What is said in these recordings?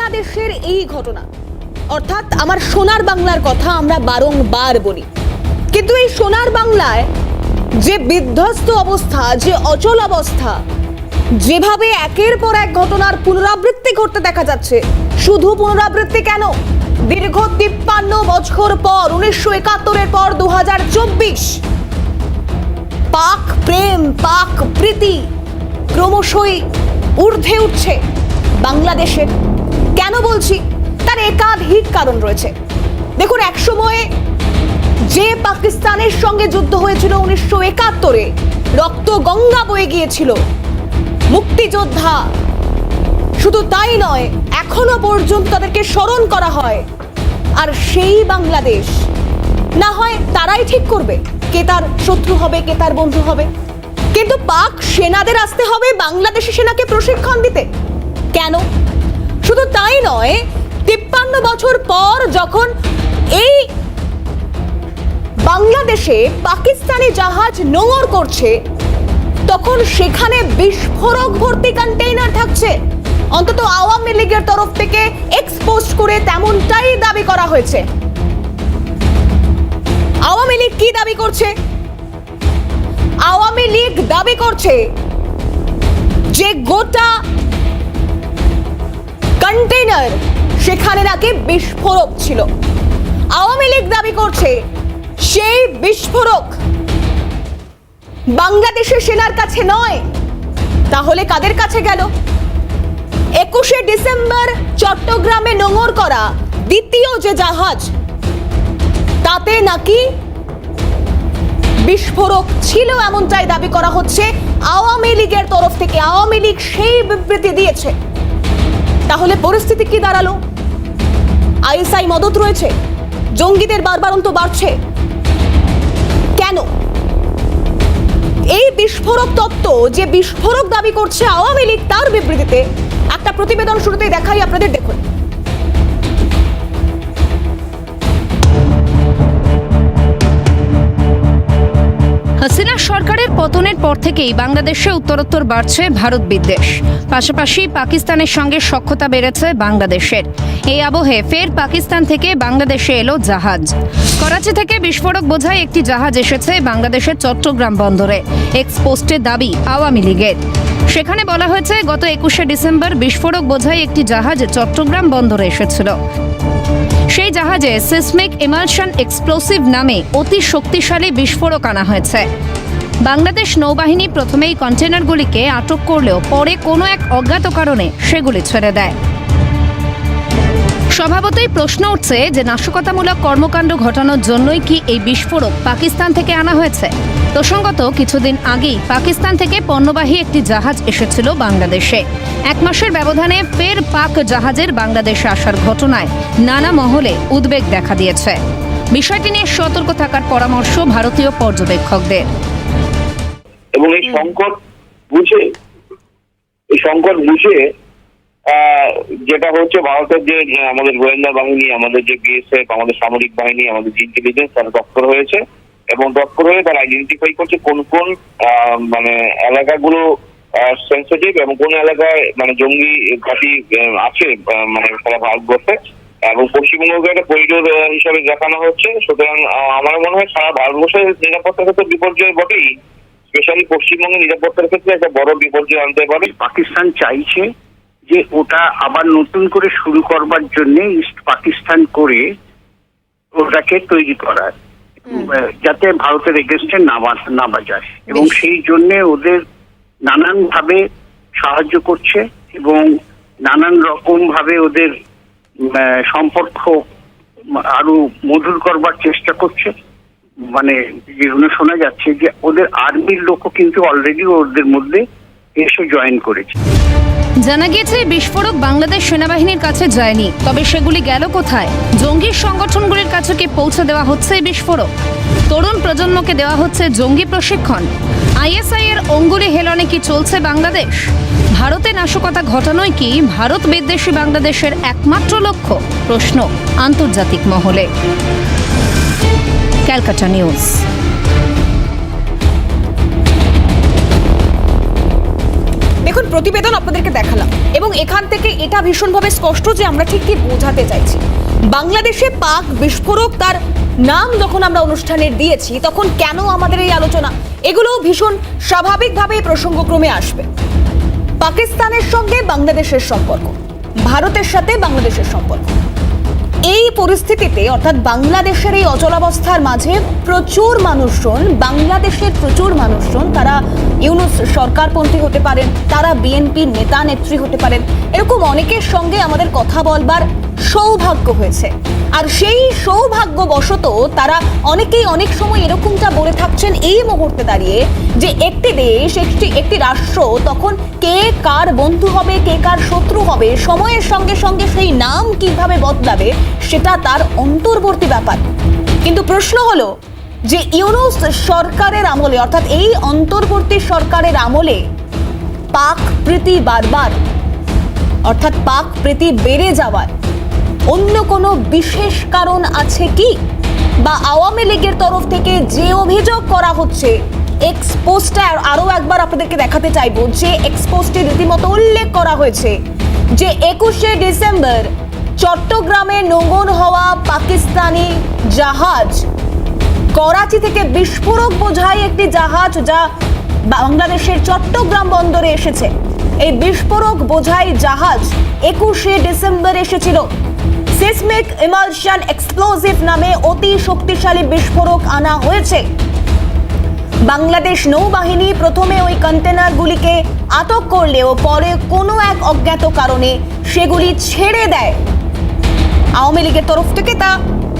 বাংলাদেশের এই ঘটনা, অর্থাৎ আমার সোনার বাংলার কথা আমরা বারংবার বলি, কিন্তু এই সোনার বাংলায় যে বিধ্বস্ত অবস্থা, যে অচল অবস্থা, যেভাবে একের পর এক ঘটনার পুনরাবৃত্তি ঘটতে দেখা যাচ্ছে, শুধু পুনরাবৃত্তি কেন, দীর্ঘ 53 বছর পর 1971-এর পর 2024 পাক প্রেম, পাক প্রীতি ক্রমশই ঊর্ধ্বে উঠছে বাংলাদেশের। কেন বলছি? তার একাধিক কারণ রয়েছে। দেখুন, এক সময়ে যে পাকিস্তানের সঙ্গে যুদ্ধ হয়েছিল 1971-এ, রক্ত গঙ্গা বয়ে গিয়েছিল, মুক্তিযোদ্ধা, শুধু তাই নয়, এখনো পর্যন্ত তাদেরকে স্মরণ করা হয়। আর সেই বাংলাদেশ না হয় তারাই ঠিক করবে কে তার শত্রু হবে, কে তার বন্ধু হবে, কিন্তু পাক সেনাদের আসতে হবে বাংলাদেশি সেনাকে প্রশিক্ষণ দিতে। কেন? শুধু তাই নয়, 53 বছর পর যখন এই বাংলাদেশে পাকিস্তানি জাহাজ নোঙর করছে, তখন সেখানে বিস্ফোরক ভর্তি কন্টেইনার থাকছে। অন্তত আওয়ামী লীগের তরফ থেকে এক্সপোজ করে তেমনটাই দাবি করা হয়েছে। আওয়ামী লীগ কি দাবি করছে? আওয়ামী লীগ দাবি করছে যে গোটা কন্টেইনার সেখানে নাকি বিস্ফোরক ছিল। আওয়ামী লীগ দাবি করছে সেই বিস্ফোরক বাংলাদেশের সেনার কাছে নয়, তাহলে কাদের কাছে গেল? 21শে ডিসেম্বর চট্টগ্রামে নোঙর করা দ্বিতীয় যে জাহাজ, তাতে নাকি বিস্ফোরক ছিল, এমনটাই দাবি করা হচ্ছে আওয়ামী লীগের তরফ থেকে। আওয়ামী লীগ সেই বিবৃতি দিয়েছে। তাহলে পরিস্থিতি কি দাঁড়ালো? আইএসআই মদত রয়েছে, জঙ্গিদের বারবারন্ত বাড়ছে। কেন? এই বিস্ফোরক তত্ত্ব যে বিস্ফোরক দাবি করছে আওয়ামী লীগ, তার বিবৃতিতে একটা প্রতিবেদন শুরুতেই দেখাই আপনাদের, দেখুন। হাসিনা সরকারের পতনের পর থেকেই বাংলাদেশে উত্তরোত্তর বাড়ছে ভারত বিদ্বেষ। পাশাপাশি পাকিস্তানের সঙ্গে সখ্যতা বেড়েছে বাংলাদেশের। এই আবহে ফের পাকিস্তান থেকে বাংলাদেশে এলো জাহাজ। করাচি থেকে বিস্ফোরক বোঝাই একটি জাহাজ এসেছে বাংলাদেশের চট্টগ্রাম বন্দরে। এক্সপোস্টে দাবি আওয়ামী লীগের। সেখানে বলা হয়েছে, গত 21শে ডিসেম্বর বিস্ফোরক বোঝাই একটি জাহাজ চট্টগ্রাম বন্দরে এসেছিল। সেই জাহাজে সিসমিক ইমালশন এক্সপ্লোসিভ নামে অতি শক্তিশালী বিস্ফোরক আনা হয়েছে। বাংলাদেশ নৌবাহিনী প্রথমেই কন্টেনারগুলিকে আটক করলেও পরে কোনো এক অজ্ঞাত কারণে সেগুলি ছেড়ে দেয়। স্বভাবতই প্রশ্ন উঠছে যে নাশকতামূলক কর্মকাণ্ড ঘটানোর জন্যই কি এই বিস্ফোরক পাকিস্তান থেকে আনা হয়েছে? প্রসঙ্গত, কিছুদিন আগেই পাকিস্তান থেকে পণ্যবাহী একটি জাহাজ এসেছিল বাংলাদেশে। 1 মাসের ব্যবধানে ফের পাক জাহাজের বাংলাদেশে আসার ঘটনায় নানা মহলে উদ্বেগ দেখা দিয়েছে। বিষয়টি নিয়ে সতর্ক থাকার পরামর্শ ভারতীয় পর্যবেক্ষকদের। এবং এই সংকট বুঝে যেটা হচ্ছে, ভারতের যে আমাদের গোয়েন্দা বাহিনী, আমাদের যে বিএসএফ, আমাদের সামরিক বাহিনী, আমাদের যে ইন্টেলিজেন্স, তারা তৎপর হয়েছে এবং তৎপর হয়ে তারা আইডেন্টিফাই করছে কোন কোন মানে এলাকাগুলো সেন্সিটিভ এবং কোন এলাকায় মানে জঙ্গি ঘাঁটি আছে মানে সারা ভারতবর্ষে, এবং পশ্চিমবঙ্গকে একটা করিডোর হিসাবে দেখানো হচ্ছে। সুতরাং আমার মনে হয় সারা ভারতবর্ষের নিরাপত্তার ক্ষেত্রে বিপর্যয় বটেই, স্পেশালি পশ্চিমবঙ্গের নিরাপত্তার ক্ষেত্রে একটা বড় বিপর্যয় আনতে পারে। পাকিস্তান চাইছে যে ওটা আবার নতুন করে শুরু করবার জন্য ইস্ট পাকিস্তান করে ওটাকে তৈরি করার, যাতে ভারতের এগেনস্টে না বাজায়, এবং সেই জন্য ওদের নানান ভাবে সাহায্য করছে এবং নানান রকম ভাবে ওদের সম্পর্ক আরো মধুর করবার চেষ্টা করছে। মানে যেগুলো শোনা যাচ্ছে যে ওদের আর্মির লোকও কিন্তু অলরেডি ওদের মধ্যে এসে জয়েন করেছে। জানা গিয়েছে বিস্ফোরক বাংলাদেশ সেনাবাহিনীর কাছে যায়নি, তবে সেগুলি গেল কোথায়? জঙ্গি সংগঠনগুলির কাছে কি পৌঁছে দেওয়া হচ্ছে এই বিস্ফোরক? তরুণ প্রজন্মকে দেওয়া হচ্ছে জঙ্গি প্রশিক্ষণ? আইএসআই এর অঙ্গুলি হেলনে কি চলছে বাংলাদেশ? ভারতে নাশকতা ঘটানোই কি ভারত বিদ্বেষী বাংলাদেশের একমাত্র লক্ষ্য? প্রশ্ন আন্তর্জাতিক মহলে। ক্যালকাটা নিউজ। দেখুন, প্রতিবেদন আপনাদেরকে দেখালাম এবং এখান থেকে এটা ভীষণভাবে স্পষ্ট যে আমরা ঠিক কি বোঝাতে চাইছি। বাংলাদেশে পাক বিস্ফোরক তার নাম যখন আমরা অনুষ্ঠানের দিয়েছি তখন কেন আমাদের এই আলোচনা, এগুলো ভীষণ স্বাভাবিকভাবে প্রসঙ্গক্রমে আসবে। পাকিস্তানের সঙ্গে বাংলাদেশের সম্পর্ক, ভারতের সাথে বাংলাদেশের সম্পর্ক, এই পরিস্থিতিতে অর্থাৎ বাংলাদেশের এই অচলাবস্থার মাঝে বাংলাদেশের প্রচুর মানুষজন তারা ইউনূস সরকারপন্থী হতে পারেন, তারা বিএনপির নেতা নেত্রী হতে পারেন, এরকম অনেকের সঙ্গে আমাদের কথা বলবার সৌভাগ্য হয়েছে। আর সেই সৌভাগ্যবশত তারা অনেকেই অনেক সময় এরকমটা বলে থাকছেন এই মুহূর্তে দাঁড়িয়ে যে একটি দেশ, একটি রাষ্ট্র তখন কে কার বন্ধু হবে, কে কার শত্রু হবে, সময়ের সঙ্গে সঙ্গে সেই নাম কিভাবে বদলাবে সেটা তার অন্তর্বর্তী ব্যাপার। কিন্তু প্রশ্ন হলো যে ইউনূস সরকারের আমলে অর্থাৎ এই অন্তর্বর্তী সরকারের আমলে পাক প্রীতি বারবার অর্থাৎ পাক প্রীতি বেড়ে যাওয়ার অন্য কোনো বিশেষ কারণ আছে কি? বা আওয়ামী লীগের তরফ থেকে যে অভিযোগ করা হচ্ছে, এক্সপোজটা আরো একবার আপনাদেরকে দেখাতে চাইবো যে এক্সপোজটি রীতিমতো উল্লেখ করা হয়েছে যে 21শে ডিসেম্বর চট্টগ্রামে নোঙর হওয়া পাকিস্তানি জাহাজ, করাচি থেকে বিস্ফোরক বোঝাই একটি জাহাজ যা বাংলাদেশের চট্টগ্রাম বন্দরে এসেছে, এই বিস্ফোরক বোঝাই জাহাজ 21শে ডিসেম্বর এসেছিল। সিসমিক ইমালশন এক্সপ্লোসিভ নামে অতি শক্তিশালী বিস্ফোরক আনা হয়েছে। বাংলাদেশ নৌবাহিনী প্রথমে ওই কন্টেনারগুলিকে আটক করলেও পরে কোনো এক অজ্ঞাত কারণে সেগুলি ছেড়ে দেয়। আওয়ামী লীগের তরফ থেকে তা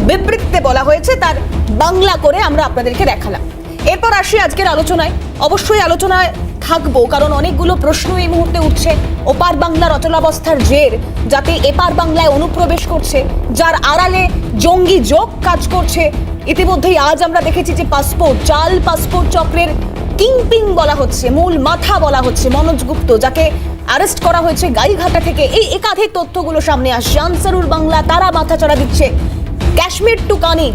বিবৃতিতে বলা হয়েছে, তার বাংলা করে আমরা আপনাদেরকে দেখালাম। এরপর আসি আজকের আলোচনায়। অবশ্যই আলোচনায় থাকবো কারণ অনেকগুলো প্রশ্ন এই মুহূর্তে উঠছে। ওপার বাংলার অচলাবস্থার জের যাতে এপার বাংলায় অনুপ্রবেশ করছে, যার আড়ালে জঙ্গি যোগ কাজ করছে। ইতিমধ্যেই আজ আমরা দেখেছি যে জাল পাসপোর্ট চক্রের কিংপিং বলা হচ্ছে, মূল মাথা বলা হচ্ছে মনোজ গুপ্ত, যাকে অ্যারেস্ট করা হয়েছে গাইঘাটা থেকে। এই একাধিক তথ্যগুলো সামনে আসছে। আনসারুল বাংলা তারা মাথা চড়া দিচ্ছে। কাশ্মীর টু কানিং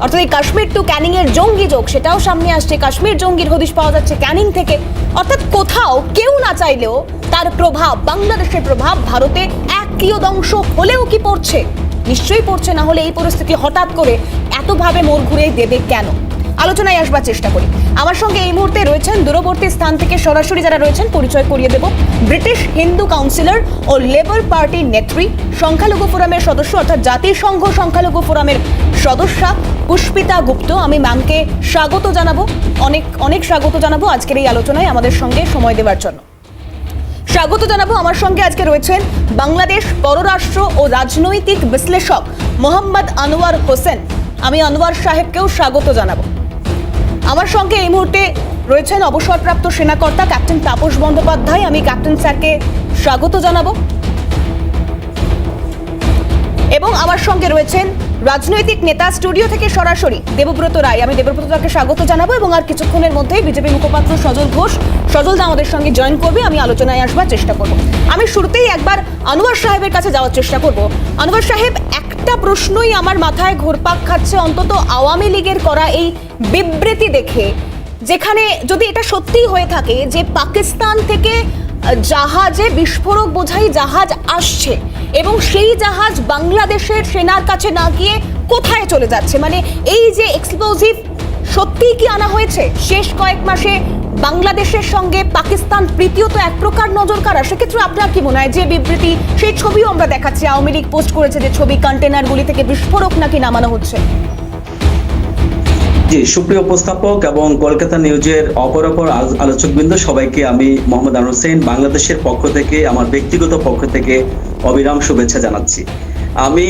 অর্থাৎ এই কাশ্মীর টু ক্যানিং এর জঙ্গি যোগ সেটাও সামনে আসছে। কাশ্মীর জঙ্গির হদিশ পাওয়া যাচ্ছে ক্যানিং থেকে। অর্থাৎ কোথাও কেউ না চাইলেও তার প্রভাব, বাংলাদেশের প্রভাব ভারতে এক কিয়দংশ হলেও কি পড়ছে? নিশ্চয়ই পড়ছে, না হলে এই পরিস্থিতি হঠাৎ করে এতভাবে মোড় ঘুরে দেবে কেন? আলোচনায় আসবার চেষ্টা করি। আমার সঙ্গে এই মুহূর্তে রয়েছেন দূরবর্তী স্থান থেকে সরাসরি যারা রয়েছেন পরিচয় করিয়ে দেব। ব্রিটিশ হিন্দু কাউন্সিলর ও লেবার পার্টির নেত্রী, সংখ্যালঘু ফোরামের সদস্য অর্থাৎ জাতিসংঘ সংখ্যালঘু ফোরামের সদস্যা পুষ্পিতা গুপ্ত। আমি ম্যামকে স্বাগত জানাবো, অনেক স্বাগত জানাবো আজকের এই আলোচনায় আমাদের সঙ্গে সময় দেওয়ার জন্য। স্বাগত জানাবো। আমার সঙ্গে আজকে রয়েছেন বাংলাদেশ পররাষ্ট্র ও রাজনৈতিক বিশ্লেষক মোহাম্মদ আনোয়ার হোসেন। আমি আনোয়ার সাহেবকেও স্বাগত জানাবো। আমার সঙ্গে এই মুহূর্তে রয়েছেন অবসরপ্রাপ্ত সেনাকর্তা ক্যাপ্টেন তাপস বন্দ্যোপাধ্যায়। আমি ক্যাপ্টেন স্যারকে স্বাগত জানাবো। এবং আমার সঙ্গে রয়েছেন রাজনৈতিক নেতা, স্টুডিও থেকে সরাসরি দেবব্রত রায়। আমি দেবব্রত রায়কে স্বাগত জানাবো এবং আর কিছুক্ষণের মধ্যেই বিজেপি মুখপাত্র সজল ঘোষ, সজলদা আমাদের সঙ্গে জয়েন করবে। আমি আলোচনায় আসবার চেষ্টা করব। আমি শুরুতেই একবার আনোয়ার সাহেবের কাছে যাওয়ার চেষ্টা করব। আনোয়ার সাহেব, একটা প্রশ্নই আমার মাথায় ঘুরপাক খাচ্ছে অন্তত আওয়ামী লীগের করা এই বিবৃতি দেখে, যেখানে যদি এটা সত্যিই হয়ে থাকে যে পাকিস্তান থেকে জাহাজে বিস্ফোরক বোঝাই জাহাজ আসছে এবং সেই জাহাজ বাংলাদেশের সেনার কাছে না গিয়ে কোথায় চলে যাচ্ছে, মানে এই যে এক্সপ্লোজিভ সত্যিই কি আনা হয়েছে? শেষ কয়েক মাসে বাংলাদেশের সঙ্গে পাকিস্তান প্রীতিও তো এক প্রকার নজর কাড়া। সেক্ষেত্রে আপনার কি মনে হয় যে বিবৃতি, সেই ছবিও আমরা দেখাচ্ছি, আওয়ামী লীগ পোস্ট করেছে যে ছবি, কন্টেনারগুলি থেকে বিস্ফোরক নাকি নামানো হচ্ছে? জি, সুপ্রিয় উপস্থাপক এবং কলকাতা নিউজের অপর আলোচকবৃন্দ, সবাইকে আমি মোহাম্মদ আনোয়ার হোসেন বাংলাদেশের পক্ষ থেকে, আমার ব্যক্তিগত পক্ষ থেকে অবিরাম শুভেচ্ছা জানাচ্ছি। আমি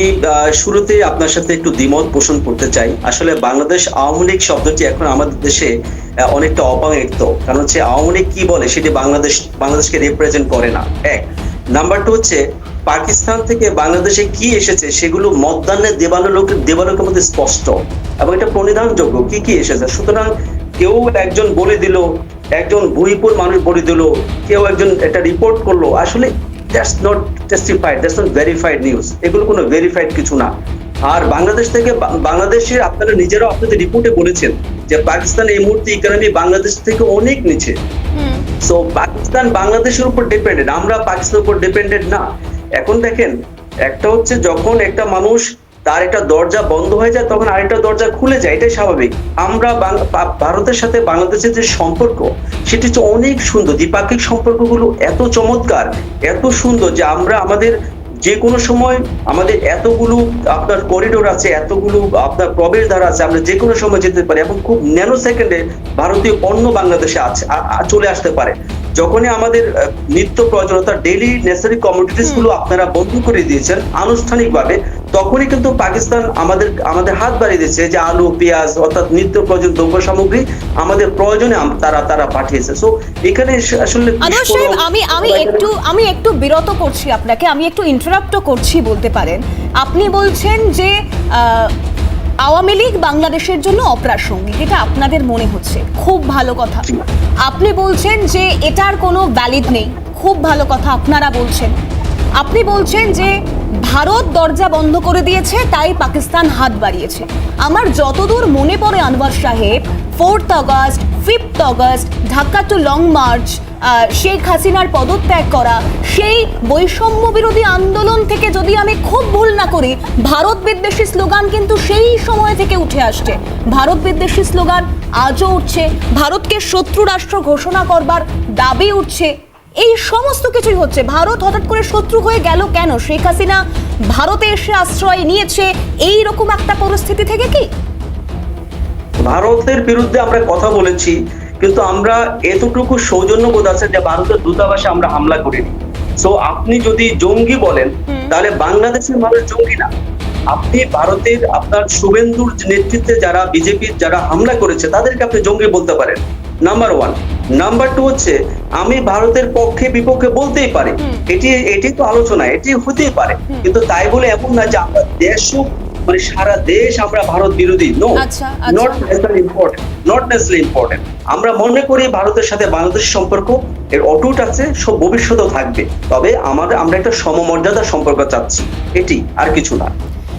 শুরুতে আপনার সাথে একটু দ্বিমত পোষণ করতে চাই। আসলে বাংলাদেশ আওয়ামী লীগ শব্দটি এখন আমাদের দেশে অনেকটা অপাঙ্গিত, কারণ হচ্ছে আওয়ামী লীগ কি বলে সেটি বাংলাদেশকে রিপ্রেজেন্ট করে না। এক নাম্বার টু হচ্ছে পাকিস্তান থেকে বাংলাদেশে কি এসেছে সেগুলো মধ্যাহ্নে দেবালোকের মধ্যে স্পষ্ট এবং এটা প্রণিধানযোগ্য কি কি এসেছে। সুতরাং কেউ একজন বলে দিল, একজন বহিপুর মানুষ বলে দিল, কেউ একজন এটা রিপোর্ট করলো, আসলে that's not টেস্টিফাইড, that's not verified news. এগুলো কোনো ভেরিফাইড কিছু না। আর বাংলাদেশ থেকে, বাংলাদেশের আপনারা নিজেরাও আপনাদের রিপোর্টে বলেছেন যে পাকিস্তান এই মুহূর্তে ইকোনমি বাংলাদেশ থেকে অনেক নিচে। সো পাকিস্তান বাংলাদেশের উপর ডিপেন্ডেন্ট, আমরা পাকিস্তানের উপর ডিপেন্ডেন্ট না। এখন দেখেন, একটা হচ্ছে যখন একটা মানুষ তার একটা দরজা বন্ধ হয়ে যায় তখন আরেকটা দরজা খুলে যায়, এটাই স্বাভাবিক। আমরা ভারতের সাথে বাংলাদেশের যে সম্পর্ক সেটি হচ্ছে অনেক সুন্দর, দ্বিপাক্ষিক সম্পর্কগুলো এত চমৎকার, এত সুন্দর যে আমরা আমাদের যে কোনো সময় আমাদের এতগুলো আপনার করিডোর আছে, এতগুলো আপনার প্রবেশদ্বার আছে, আমরা যে কোনো সময় যেতে পারি এবং খুব ন্যানো সেকেন্ডে ভারতীয় পণ্য বাংলাদেশে আছে চলে আসতে পারে। যখনই আমাদের নিত্য প্রয়োজন অর্থাৎ ডেইলি নেসেসারি কমোডিটিস গুলো আপনারা বন্ধ করে দিয়েছেন আনুষ্ঠানিকভাবে, তখনই কিন্তু পাকিস্তান আমাদের হাত বাড়িয়ে দিয়েছে যে আলু, পেঁয়াজ অর্থাৎ নিত্য প্রয়োজন দ্রব্য সামগ্রী আমাদের প্রয়োজনে তারা পাঠিয়েছে। সো এখানে আসলে আনোয়ার সাহেব, আমি একটু বিরত করছি আপনাকে, আমি একটু ইন্টারাপ্টও করছি বলতে পারেন। আপনি বলছেন যে আওয়ামী লীগ বাংলাদেশের জন্য অপ্রাসঙ্গিক, এটা আপনাদের মনে হচ্ছে, খুব ভালো কথা। আপনি বলছেন যে এটার কোনো ভ্যালিড নেই, খুব ভালো কথা আপনারা বলছেন। আপনি বলছেন যে ভারত দরজা বন্ধ করে দিয়েছে তাই পাকিস্তান হাত বাড়িয়েছে। আমার যতদূর মনে পড়ে আনোয়ার সাহেব, 4th August, 5th August, Dhaka to long march, Sheikh হাসিনার পদত্যাগ করা, সেই বৈষম্য বিরোধী আন্দোলন থেকে যদি আমি খুব ভুল না করি, ভারত বিদ্বেষী স্লোগান কিন্তু সেই সময় থেকে উঠে আসছে। ভারত বিদ্বেষী স্লোগান আজও উঠছে, ভারতকে শত্রু রাষ্ট্র ঘোষণা করবার দাবি উঠছে, এই সমস্ত কিছুই হচ্ছে। ভারত হঠাৎ করে শত্রু হয়ে গেল কেন? শেখ হাসিনা ভারতে এসে আশ্রয় নিয়েছে এই রকম একটা পরিস্থিতি থেকে কি? ভারতের বিরুদ্ধে আমরা কথা বলেছি, কিন্তু আমরা এতটুকু সৌজন্যবোধ আছে যে ভারতের দূতাবাসে আমরা হামলা করিনি। সো আপনি যদি জঙ্গি বলেন তাহলে বাংলাদেশের মানুষ জঙ্গি না। আপনি ভারতের আপনার শুভেন্দুর নেতৃত্বে যারা বিজেপির যারা হামলা করেছে তাদেরকে আপনি জঙ্গি বলতে পারেন, নাম্বার 1। নাম্বার 2 হচ্ছে আমি ভারতের পক্ষে বিপক্ষে বলতেই পারি, এটি তো আলোচনা, এটি হতেই পারে, কিন্তু তাই বলে এমন না যে আমরা দেশও মানে সারা দেশ আমরা ভারত বিরোধী। No, not necessary important. আমরা মনে করি ভারতের সাথে বাংলাদেশের সম্পর্ক এর অটুট আছে, সব ভবিষ্যতেও থাকবে, তবে আমরা একটা সমমর্যাদার সম্পর্ক চাচ্ছি, এটি আর কিছু না।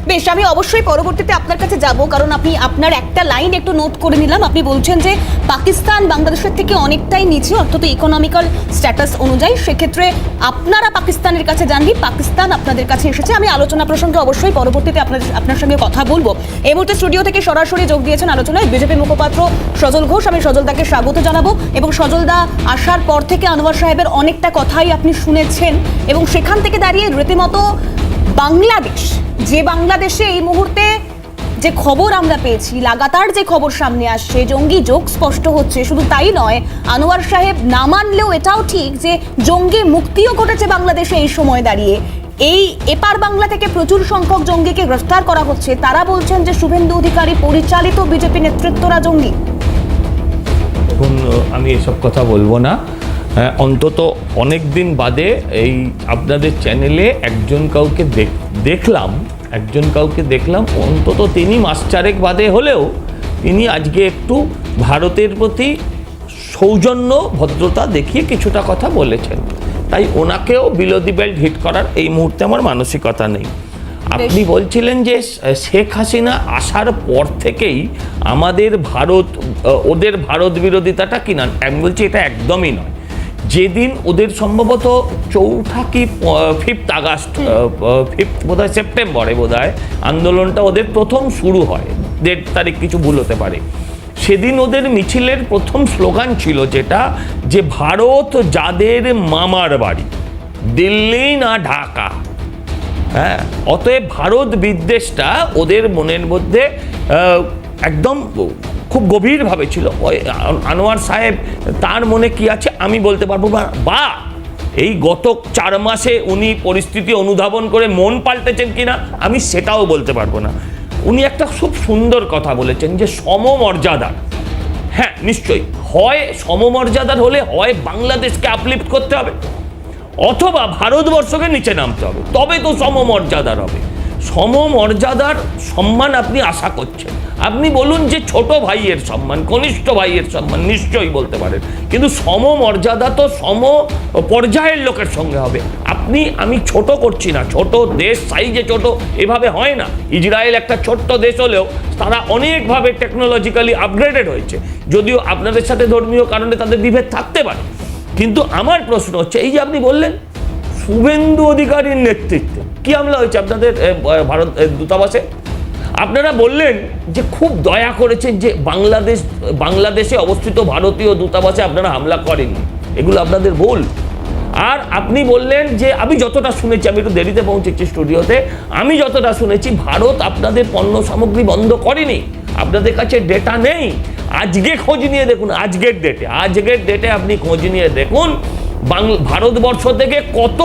বেশ, আমি অবশ্যই পরবর্তীতে আপনার কাছে যাব, কারণ আপনি আপনার একটা লাইন একটু নোট করে নিলাম। আপনি বলছেন যে পাকিস্তান বাংলাদেশের থেকে অনেকটাই নিচে, অর্থাৎ ইকোনমিক্যাল স্ট্যাটাস অনুযায়ী, সেক্ষেত্রে আপনারা পাকিস্তানের কাছে যাননি, পাকিস্তান আপনাদের কাছে এসেছে। আমি আলোচনা প্রসঙ্গে অবশ্যই পরবর্তীতে আপনার সঙ্গে কথা বলবো। এই মুহূর্তে স্টুডিও থেকে সরাসরি যোগ দিয়েছেন আলোচনায় বিজেপি মুখপাত্র সজল ঘোষ। আমি সজলদাকে স্বাগত জানাবো, এবং সজলদা আসার পর থেকে আনোয়ার সাহেবের অনেকটা কথাই আপনি শুনেছেন, এবং সেখান থেকে দাঁড়িয়ে রীতিমতো বাংলাদেশ, যে বাংলাদেশে এই মুহূর্তে যে খবর আমরা পেয়েছি, লাগাতার যে খবর সামনে আসছে, জঙ্গি যোগ স্পষ্ট হচ্ছে। শুধু তাই নয়, আনোয়ার সাহেব না মানলেও এটাও ঠিক যে জঙ্গি মুক্তিও ঘটেছে বাংলাদেশে এই সময় দাঁড়িয়ে। এই এপার বাংলা থেকে প্রচুর সংখ্যক জঙ্গিকে গ্রেফতার করা হচ্ছে। তারা বলছেন যে শুভেন্দু অধিকারী পরিচালিত বিজেপি নেতৃত্বরা জঙ্গি। এখন আমি এসব কথা বলবো না। অন্তত অনেক দিন বাদে এই আপনাদের চ্যানেলে একজন কাউকে দেখলাম, অন্তত তিনি মাস চারেক বাদে হলেও তিনি আজকে একটু ভারতের প্রতি সৌজন্য ভদ্রতা দেখিয়ে কিছুটা কথা বলেছেন, তাই ওনাকেও বিলো দি বেল্ট হিট করার এই মুহূর্তে আমার মানসিকতা নেই। আপনি বলছিলেন যে শেখ হাসিনা আসার পর থেকেই আমাদের ওদের ভারত বিরোধিতাটা কিনা, আমি বলছি এটা একদমই নয়। যেদিন ওদের সম্ভবত 4 কি 5th আগস্ট, 5th বোধহয় সেপ্টেম্বরে বোধহয় আন্দোলনটা ওদের প্রথম শুরু হয়, 1.5 তারিখ কিছু ভুল হতে পারে, সেদিন ওদের মিছিলের প্রথম স্লোগান ছিল যেটা, যে ভারত যাদের মামার বাড়ি, দিল্লি না ঢাকা। হ্যাঁ, অতএব ভারত বিদ্বেষটা ওদের মনের মধ্যে একদম খুব গভীরভাবে ছিল। আনোয়ার সাহেব তার মনে কি আছে আমি বলতে পারবো না, বা এই গত 4 মাসে উনি পরিস্থিতি অনুধাবন করে মন পাল্টেছেন কিনা আমি সেটাও বলতে পারবো না। উনি একটা খুব সুন্দর কথা বলেছেন যে সমমর্যাদার, হ্যাঁ নিশ্চয়ই, হয় সমমর্যাদার হলে হয় বাংলাদেশকে আপলিফট করতে হবে অথবা ভারতবর্ষকে নিচে নামতে হবে, তবে তো সমমর্যাদার হবে। সমমর্যাদার সম্মান আপনি আশা করছেন, আপনি বলুন যে ছোট ভাইয়ের সম্মান, কনিষ্ঠ ভাইয়ের সম্মান নিশ্চয়ই বলতে পারেন, কিন্তু সমমর্যাদা তো সম পর্যায়ের লোকের সঙ্গে হবে। আমি ছোট করছি না, ছোট দেশ সাইজে ছোট এভাবে হয় না। ইসরায়েল একটা ছোট্ট দেশ হলেও তারা অনেকভাবে টেকনোলজিক্যালি আপগ্রেডেড হয়েছে, যদিও আপনাদের সাথে ধর্মীয় কারণে তাদের বিভেদ থাকতে পারে, কিন্তু আমার প্রশ্ন হচ্ছে, এই যে আপনি বললেন শুভেন্দু অধিকারীর নেতৃত্বে কি হামলা হয়েছে আপনাদের ভারত দূতাবাসে, আপনারা বললেন যে খুব দয়া করেছেন যে বাংলাদেশে অবস্থিত ভারতীয় দূতাবাসে আপনারা হামলা করেননি, এগুলো আপনাদের ভুল। আর আপনি বললেন যে আমি যতটা শুনেছি, আমি একটু দেরিতে পৌঁছেছি স্টুডিওতে, আমি যতটা শুনেছি ভারত আপনাদের পণ্য সামগ্রী বন্ধ করেনি, আপনাদের কাছে ডেটা নেই। আজকে খোঁজ নিয়ে দেখুন, আজকের ডেটে আপনি খোঁজ নিয়ে দেখুন ভারতবর্ষ থেকে কত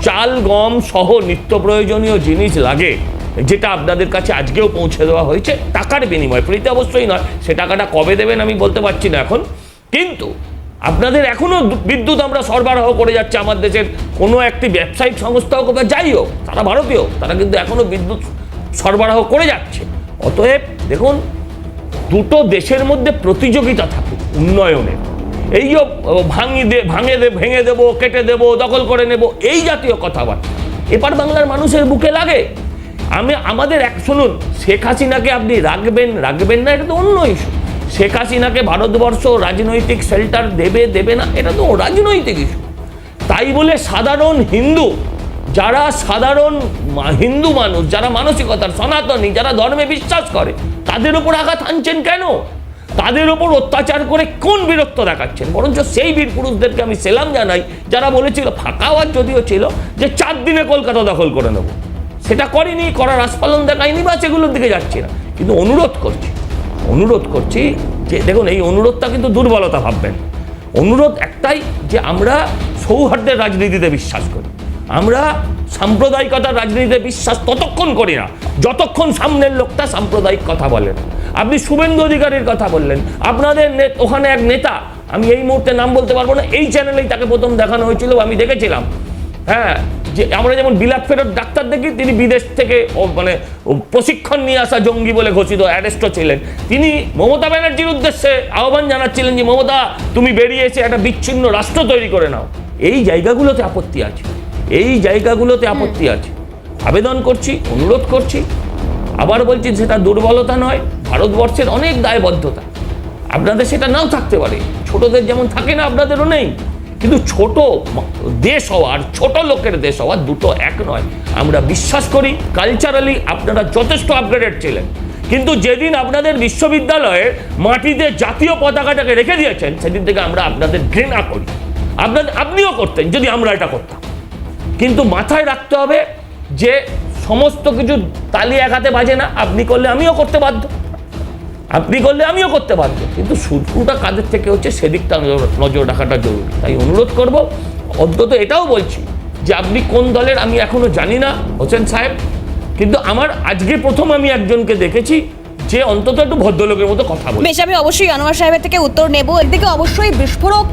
চাল গম সহ নিত্য প্রয়োজনীয় জিনিস লাগে, যেটা আপনাদের কাছে আজকেও পৌঁছে দেওয়া হয়েছে টাকার বিনিময়ে, ফ্রিতে অবশ্যই নয়, সে টাকাটা কবে দেবেন আমি বলতে পারছি না এখন। কিন্তু আপনাদের এখনো বিদ্যুৎ আমরা সরবরাহ করে যাচ্ছে, আমার দেশের কোনো একটি ব্যবসায়িক সংস্থা হোক বা যাই হোক, তারা ভারতীয়, তারা কিন্তু এখনো বিদ্যুৎ সরবরাহ করে যাচ্ছে। অতএব দেখুন, দুটো দেশের মধ্যে প্রতিযোগিতা থাকুক উন্নয়নের, এই যে ভেঙে দেবো, কেটে দেবো, দখল করে নেব, এই জাতীয় কথাবার্তা এপার বাংলার মানুষের বুকে লাগে। আমাদের শুনুন, শেখ হাসিনাকে আপনি রাখবেন না, এটা তো অন্য ইস্যু। শেখ হাসিনাকে ভারতবর্ষ রাজনৈতিক শেল্টার দেবে না, এটা তো রাজনৈতিক ইস্যু। তাই বলে সাধারণ হিন্দু মানুষ, যারা মানসিকতার সনাতনী, যারা ধর্মে বিশ্বাস করে, তাদের উপর আঘাত আনছেন কেন? তাদের উপর অত্যাচার করে কোন বীরত্ব দেখাচ্ছেন? বরঞ্চ সেই বীর পুরুষদেরকে আমি সেলাম জানাই যারা বলেছিল, ফাঁকা আওয়াজ যদিও ছিল, যে 4 দিনে কলকাতা দখল করে নেব, সেটা করেনি, করার আস্ফালন দেখায়নি, বা সেগুলোর দিকে যাচ্ছি না। কিন্তু অনুরোধ করছি যে দেখুন, এই অনুরোধটা কিন্তু দুর্বলতা ভাববেন। অনুরোধ একটাই, যে আমরা সৌহার্দ্যের রাজনীতিতে বিশ্বাস করি, আমরা সাম্প্রদায়িকতার রাজনীতিতে বিশ্বাস ততক্ষণ করি না যতক্ষণ সামনের লোকটা সাম্প্রদায়িক কথা বলেন। আপনি শুভেন্দু অধিকারীর কথা বললেন, আপনাদের ওখানে এক নেতা, আমি এই মুহূর্তে নাম বলতে পারবো না, এই চ্যানেলেই তাকে প্রথম দেখানো হয়েছিল, আমি দেখেছিলাম। হ্যাঁ, যে আমরা যেমন বিলাত ফেরত ডাক্তার দেখি, তিনি বিদেশ থেকে প্রশিক্ষণ নিয়ে আসা জঙ্গি বলে ঘোষিত, অ্যারেস্টও ছিলেন। তিনি মমতা ব্যানার্জির উদ্দেশ্যে আহ্বান জানাচ্ছিলেন যে, মমতা তুমি বেরিয়ে এসে একটা বিচ্ছিন্ন রাষ্ট্র তৈরি করে নাও। এই জায়গাগুলোতে আপত্তি আছে। আবেদন করছি, অনুরোধ করছি, আবার বলছি, সেটা দুর্বলতা নয়, ভারতবর্ষের অনেক দায়বদ্ধতা। আপনাদের সেটা নাও থাকতে পারে, ছোটদের যেমন থাকে না, আপনাদেরও নেই। কিন্তু ছোট দেশ হওয়ার, ছোট লোকের দেশ হওয়ার দুটো এক নয়। আমরা বিশ্বাস করি কালচারালি আপনারা যথেষ্ট আপগ্রেডেড ছিলেন, কিন্তু যেদিন আপনাদের বিশ্ববিদ্যালয়ের মাটিতে জাতীয় পতাকাটাকে রেখে দিয়েছেন, সেদিন থেকে আমরা আপনাদের ঘৃণা করি। আপনিও করতেন যদি আমরা এটা করতাম। কিন্তু মাথায় রাখতে হবে যে সমস্ত কিছু তালি এক হাতে বাজে না, আপনি করলে আমিও করতে বাধ্য, কিন্তু শুরুটা কাদের থেকে হচ্ছে সেদিকটা নজর রাখাটা জরুরি। তাই অনুরোধ করব, অন্তত এটাও বলছি যে আপনি কোন দলের আমি এখনো জানি না হোসেন সাহেব, কিন্তু আমার আজকে প্রথম আমি একজনকে দেখেছি যে অন্তত একটু ভদ্রলোকের মতো কথা বলে। বেশ, আমি অবশ্যই আনোয়ার সাহেবের থেকে উত্তর নেব। একদিকে অবশ্যই বিস্ফোরক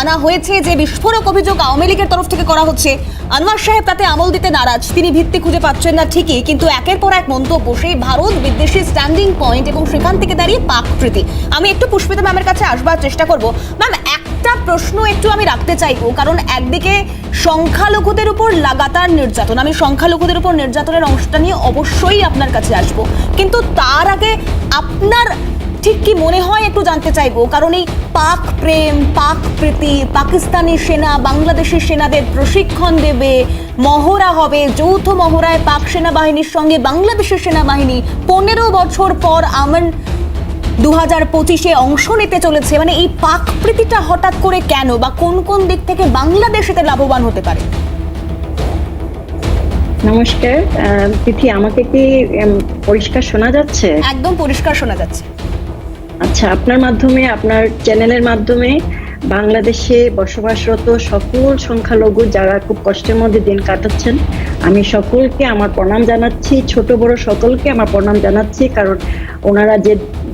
আনা হয়েছে, যে বিস্ফোরক অভিযোগ আওয়ামী লীগের তরফ থেকে করা হচ্ছে, আনোয়ার সাহেব তাতে আমল দিতে নারাজ, তিনি ভিত্তি খুঁজে পাচ্ছেন না ঠিকই, কিন্তু একের পর এক মন্তব্য, সেই ভারত বিদ্বেষী স্ট্যান্ডিং পয়েন্ট, এবং সেখান থেকে দাঁড়িয়ে পাক প্রীতি। আমি একটু পুষ্পিতা ম্যামের কাছে আসবার চেষ্টা করব। ম্যাম, একটা প্রশ্ন একটু আমি রাখতে চাইবো, কারণ একদিকে সংখ্যালঘুদের উপর লাগাতার নির্যাতন, আমি সংখ্যালঘুদের উপর নির্যাতনের অংশটা নিয়ে অবশ্যই আপনার কাছে আসবো, কিন্তু তার আগে আপনার ঠিক কি মনে হয় একটু জানতে চাইবো, কারণ এই পাক প্রেম, পাক প্রীতি, পাকিস্তানি সেনা বাংলাদেশের সেনাদের প্রশিক্ষণ দেবে, মহড়া হবে, যৌথ মহড়ায় পাক সেনাবাহিনীর সঙ্গে বাংলাদেশের সেনাবাহিনী 15 বছর পর 2025-এ অংশ নিতে চলেছে। মানে এই পাক প্রীতিটা হঠাৎ করে কেন, বা কোন কোন দিক থেকে বাংলাদেশ এতে লাভবান হতে পারে? নমস্কার তিথি, আমাকে কি পরিষ্কার শোনা যাচ্ছে? একদম পরিষ্কার শোনা যাচ্ছে। আচ্ছা, আপনার মাধ্যমে, আপনার চ্যানেলের মাধ্যমে বাংলাদেশে বসবাসরত সকল সংখ্যালঘু যারা খুব কষ্টের মধ্যে দিন কাটাচ্ছেন, আমি সকলকে আমার প্রণাম জানাচ্ছি, ছোট বড় সকলকে আমার প্রণাম জানাচ্ছি, কারণ ওনারা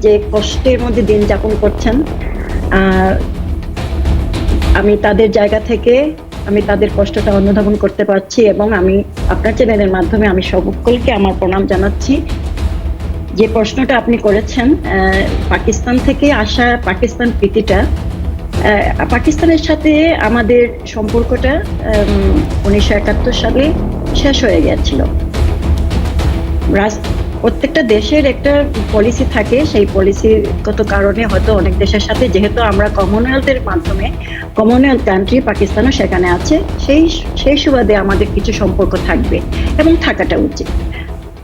যে কষ্টের মধ্যে দিন যাপন করছেন, আমি তাদের জায়গা থেকে আমি তাদের কষ্টটা অনুধাবন করতে পারছি, এবং আমি আপনার চ্যানেলের মাধ্যমে আমি সকলকে আমার প্রণাম জানাচ্ছি। যে প্রশ্নটা আপনি করেছেন, পাকিস্তান থেকে আসা পাকিস্তান প্রীতিটা, পাকিস্তানের সাথে আমাদের সম্পর্কটা 1971 সালে শেষ হয়ে গিয়েছিল। প্রত্যেকটা দেশের একটা পলিসি থাকে, সেই পলিসিগত কারণে হয়তো অনেক দেশের সাথে, যেহেতু আমরা কমনওয়েলথের মাধ্যমে, কমনওয়েলথ কান্ট্রি পাকিস্তানও সেখানে আছে, সেই সুবাদে আমাদের কিছু সম্পর্ক থাকবে এবং থাকাটা উচিত।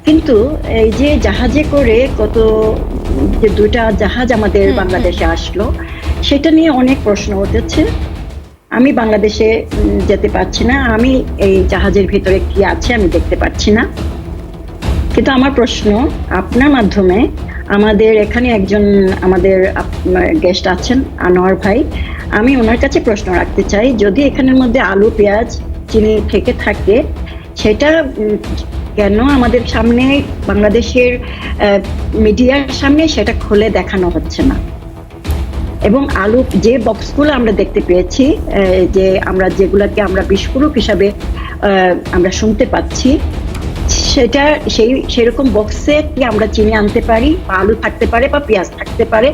কিন্তু এই যে জাহাজে করে যে 2টা জাহাজ আমাদের বাংলাদেশে আসলো, সেটা নিয়ে অনেক প্রশ্ন উঠেছে। আমি বাংলাদেশে যেতে পারছি না, আমি এই জাহাজের ভিতরে কি আছে আমি দেখতে পাচ্ছি না। কিন্তু আমার প্রশ্ন আপনার মাধ্যমে, আমাদের এখানে একজন আমাদের গেস্ট আছেন আনোয়ার ভাই, আমি ওনার কাছে প্রশ্ন রাখতে চাই, যদি এখানের মধ্যে আলু পেঁয়াজ চিনি থেকে থাকে, সেটা কেন আমাদের সামনে, বাংলাদেশের মিডিয়ার সামনে সেটা খুলে দেখানো হচ্ছে না? এবং আলু যে বক্সগুলো আমরা দেখতে পেয়েছি, যে যেগুলোকে আমরা বিস্ফোরক হিসাবে আমরা শুনতে পাচ্ছি, সেটা সেরকম বক্সে কি আমরা চিনি আনতে পারি, বা আলু থাকতে পারে বা পেঁয়াজ থাকতে পারে,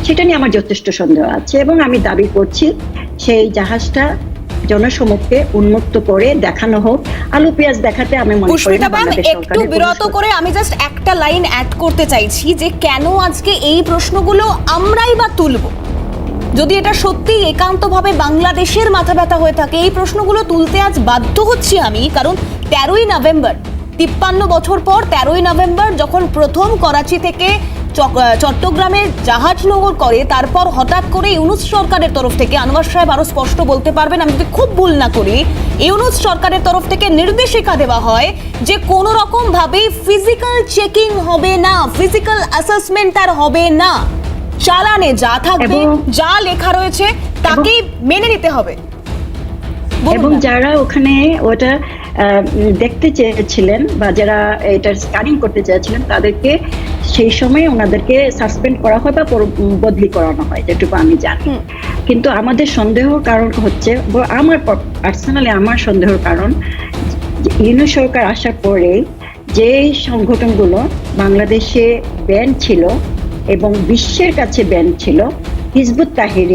সেটা নিয়ে আমার যথেষ্ট সন্দেহ আছে। এবং আমি দাবি করছি সেই জাহাজটা জনসমক্ষে উন্মুক্ত করে দেখানো হোক। আলু পেঁয়াজ দেখাতে আমি মনে করি পুষ্পিতা না ম্যাম, বাংলাদেশ একটু সরকারের বিরত করে আমি জাস্ট একটা লাইন অ্যাড করতে চাইছি যে কেন আজকে এই প্রশ্নগুলো আমরাই বা তুলব। যদি এটা সত্যি একান্তভাবে বাংলাদেশের মাথা ব্যথা হয়ে থাকে, এই প্রশ্নগুলো তুলতে আজ বাধ্য হচ্ছি আমি, কারণ 13ই নভেম্বর, 53 বছর পর 13ই নভেম্বর যখন প্রথম করাচি থেকে চট্টগ্রামে জাহাজ নোঙর করে, তারপর হঠাৎ করে ইউনূস সরকারের তরফ থেকে, আনোয়ার সাহেব আরো স্পষ্ট বলতে পারবেন আমি যদি খুব ভুল না করি, ইউনূস সরকারের তরফ থেকে নির্দেশিকা দেওয়া হয় যে কোনো রকম ভাবেই ফিজিক্যাল চেকিং হবে না, ফিজিক্যাল অ্যাসেসমেন্ট আর হবে না, চালানে যা থাকবে, যা লেখা রয়েছে তাকেই মেনে নিতে হবে। এবং যারা ওখানে ওটা দেখতে চেয়েছিলেন বা যারা এটা স্ক্যানিং করতে চেয়েছিলেন, তাদেরকে সেই সময় ওনাদেরকে সাসপেন্ড করা হয় বা বদলি করানো হয়, যেটুকু আমি জানি। কিন্তু আমাদের সন্দেহ কারণ হচ্ছে, আমার পার্সোনালি আমার সন্দেহের কারণ, ইউনূস সরকার আসার পরে যে সংগঠনগুলো বাংলাদেশে ব্যান ছিল এবং বিশ্বের কাছে ব্যান ছিল, হিজবুত তাহরির,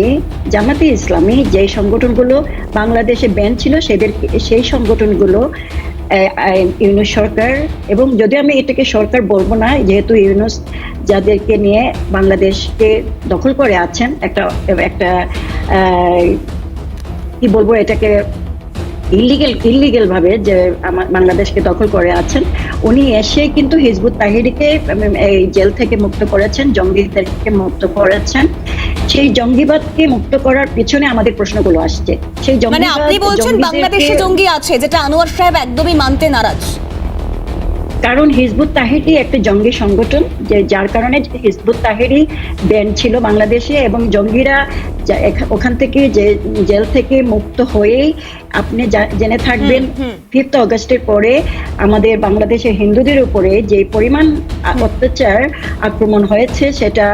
জামাতে ইসলামী, যে সংগঠনগুলো বাংলাদেশে ব্যান ছিল, সেই সংগঠনগুলো ইউনূস সরকার, এবং যদি আমি এটাকে সরকার বলবো না, যেহেতু ইউনূস যাদেরকে নিয়ে বাংলাদেশকে দখল করে আছেন, একটা কি বলবো, এটাকে ইলিগেল ভাবে যে বাংলাদেশকে দখল করে আছেন, উনি এসে কিন্তু হিজবুত তাহরিরকে এই জেল থেকে মুক্ত করেছেন, জঙ্গিদেরকে মুক্ত করেছেন। সেই জঙ্গিবাদকে মুক্ত করার পিছনে আমাদের প্রশ্নগুলো আসছে। সেই মানে আপনি বলছেন বাংলাদেশে জঙ্গি আছে, যেটা আনোয়ার সাহেব একদমই মানতে নারাজ। কারণ হিজবুত তাহরির একটা জঙ্গি সংগঠন, যার কারণে হিজবুত তাহরির ব্যান ছিল বাংলাদেশে, এবং জঙ্গিরা ওখান থেকে জেল থেকে মুক্ত হয়েই, আপনি জেনে থাকবেন 5 আগস্টের পরে আমাদের বাংলাদেশের হিন্দুদের উপরে যে পরিমাণ অত্যাচার আক্রমণ হয়েছে, সেটা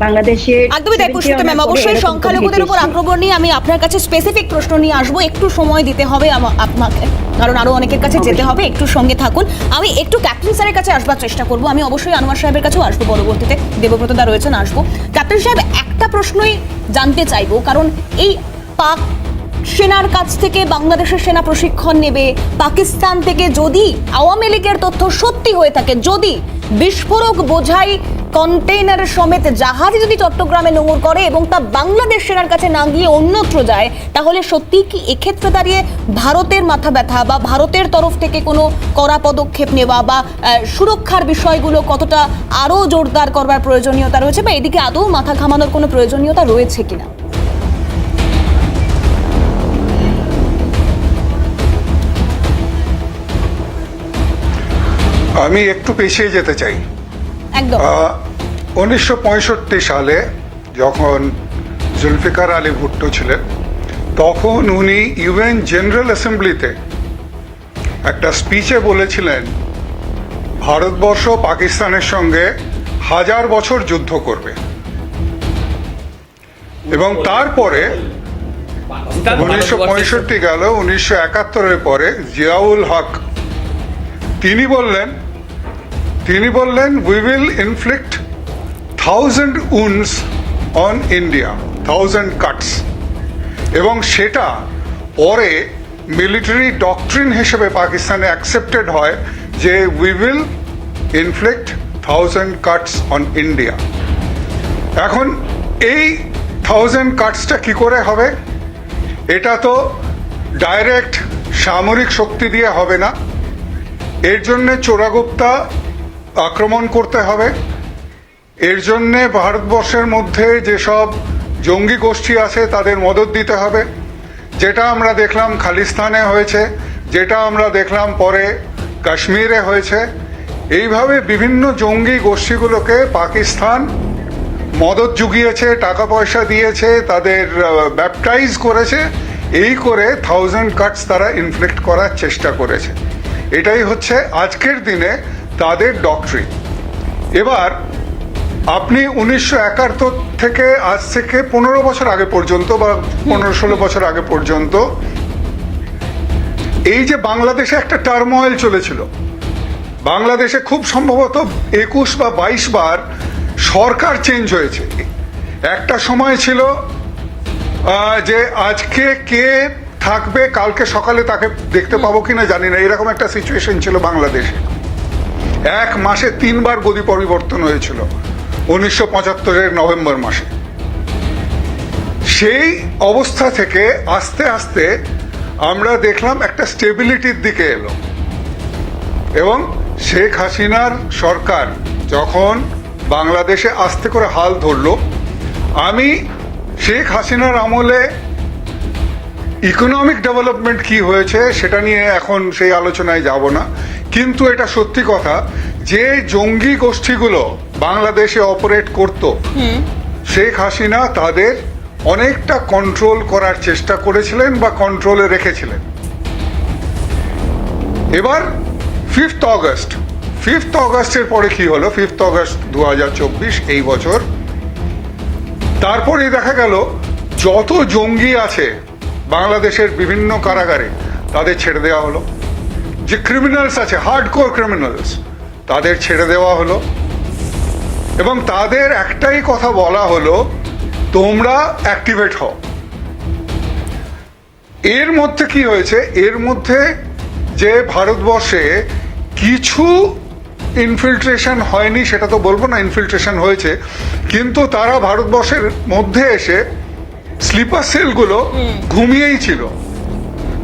বাংলাদেশের একদমই তাই পুষ্পিতা ম্যাম। অবশ্যই সংখ্যালঘুদের উপর আক্রমণ নিয়ে আমি আপনার কাছে স্পেসিফিক প্রশ্ন নিয়ে আসবো, একটু সময় দিতে হবে আপনাকে, কারণ আরো অনেকের কাছে যেতে হবে, একটু সঙ্গে থাকুন। আমি একটু ক্যাপ্টেন স্যারের কাছে আসবার চেষ্টা করবো, আমি অবশ্যই আনোয়ার সাহেবের কাছেও আসবো পরবর্তীতে, দেবব্রত দা রয়েছেন, আসবো। ক্যাপ্টেন সাহেব, একটা প্রশ্নই জানতে চাইবো, কারণ এই পাক সেনার কাছ থেকে বাংলাদেশের সেনা প্রশিক্ষণ নেবে, পাকিস্তান থেকে যদি আওয়ামী লীগের তথ্য সত্যি হয়ে থাকে, যদি বিস্ফোরক বোঝাই কন্টেইনার সমেত জাহাজ যদি চট্টগ্রামে নোঙর করে এবং তা বাংলাদেশ সেনার কাছে না গিয়ে অন্যত্র যায়, তাহলে সত্যি কি এক্ষেত্রে দাঁড়িয়ে ভারতের মাথা ব্যথা বা ভারতের তরফ থেকে কোনো কড়া পদক্ষেপ নেওয়া বা সুরক্ষার বিষয়গুলো কতটা আরও জোরদার করবার প্রয়োজনীয়তা রয়েছে, বা এদিকে আদৌ মাথা ঘামানোর কোনো প্রয়োজনীয়তা রয়েছে কিনা? আমি একটু পেছিয়ে যেতে চাই। একদম 1965 সালে যখন জুলফিকার আলী ভুট্টো ছিলেন, তখন উনি ইউএন জেনারেল অ্যাসেম্বলিতে একটা স্পিচে বলেছিলেন, ভারতবর্ষ পাকিস্তানের সঙ্গে 1000 বছর যুদ্ধ করবে। এবং তারপরে 1965 গেল, 1971 পরে জিয়াউল হক তিনি বললেন we will inflict 1000 wounds on India, 1000 cuts, এবং সেটা পরে মিলিটারি ডক্ট্রিন হিসেবে পাকিস্তানে অ্যাকসেপ্টেড হয় যে we will inflict 1,000 cuts on India. এখন এই 1,000 কাটসটা কি করে হবে? এটা তো ডাইরেক্ট সামরিক শক্তি দিয়ে হবে না, এর জন্যে চোরাগুপ্তা আক্রমণ করতে হবে, এর জন্যে ভারতবর্ষের মধ্যে যেসব জঙ্গি গোষ্ঠী আছে তাদের মদত দিতে হবে, যেটা আমরা দেখলাম খালিস্তানে হয়েছে, যেটা আমরা দেখলাম পরে কাশ্মীরে হয়েছে। এইভাবে বিভিন্ন জঙ্গি গোষ্ঠীগুলোকে পাকিস্তান মদত জুগিয়েছে, টাকা পয়সা দিয়েছে, তাদের ব্যাপটাইজ করেছে, এই করে 1,000 কাটস তারা ইনফ্লিক্ট করার চেষ্টা করেছে। এটাই হচ্ছে আজকের দিনে তাদের ডক্ট্রিন। এবার আপনি 1971 থেকে আজ থেকে 15 বছর আগে পর্যন্ত বা 15-16 বছর আগে পর্যন্ত এই যে বাংলাদেশে একটা টার্মোয়েল চলেছিল, বাংলাদেশে খুব সম্ভবত 21 বা 22 বার সরকার চেঞ্জ হয়েছে। একটা সময় ছিল যে আজকে কে থাকবে, কালকে সকালে তাকে দেখতে পাবো কিনা জানি না, এরকম একটা সিচুয়েশন ছিল বাংলাদেশে। এক মাসে 3 বার গদি পরিবর্তন হয়েছিল 1975-এর নভেম্বর মাসে। সেই অবস্থা থেকে আস্তে আস্তে আমরা দেখলাম একটা স্টেবিলিটির দিকে এলো, এবং শেখ হাসিনার সরকার যখন বাংলাদেশে আস্তে করে হাল ধরলো, আমি শেখ হাসিনার আমলে ইকোনমিক ডেভেলপমেন্ট কি হয়েছে সেটা নিয়ে এখন সেই আলোচনায় যাব না, কিন্তু এটা সত্যি কথা যে জঙ্গি গোষ্ঠীগুলো বাংলাদেশে অপারেট করত, শেখ হাসিনা তাদের অনেকটা কন্ট্রোল করার চেষ্টা করেছিলেন বা কন্ট্রোলে রেখেছিলেন। এবার 5th অগস্টের পরে কি হলো? 5th অগস্ট 2024 এই বছর, তারপরে দেখা গেল যত জঙ্গি আছে বাংলাদেশের বিভিন্ন কারাগারে তাদের ছেড়ে দেওয়া হলো, যে ক্রিমিনালস আছে হার্ডকোর ক্রিমিনালস তাদের ছেড়ে দেওয়া হলো, এবং তাদের একটাই কথা বলা হলো, তোমরা অ্যাক্টিভেট হও। এর মধ্যে কি হয়েছে? এর মধ্যে যে ভারতবর্ষে কিছু ইনফিল্ট্রেশন হয়নি সেটা তো বলবো না, ইনফিল্ট্রেশন হয়েছে, কিন্তু তারা ভারতবর্ষের মধ্যে এসে স্লিপার সেলগুলো ঘুমিয়েই ছিল।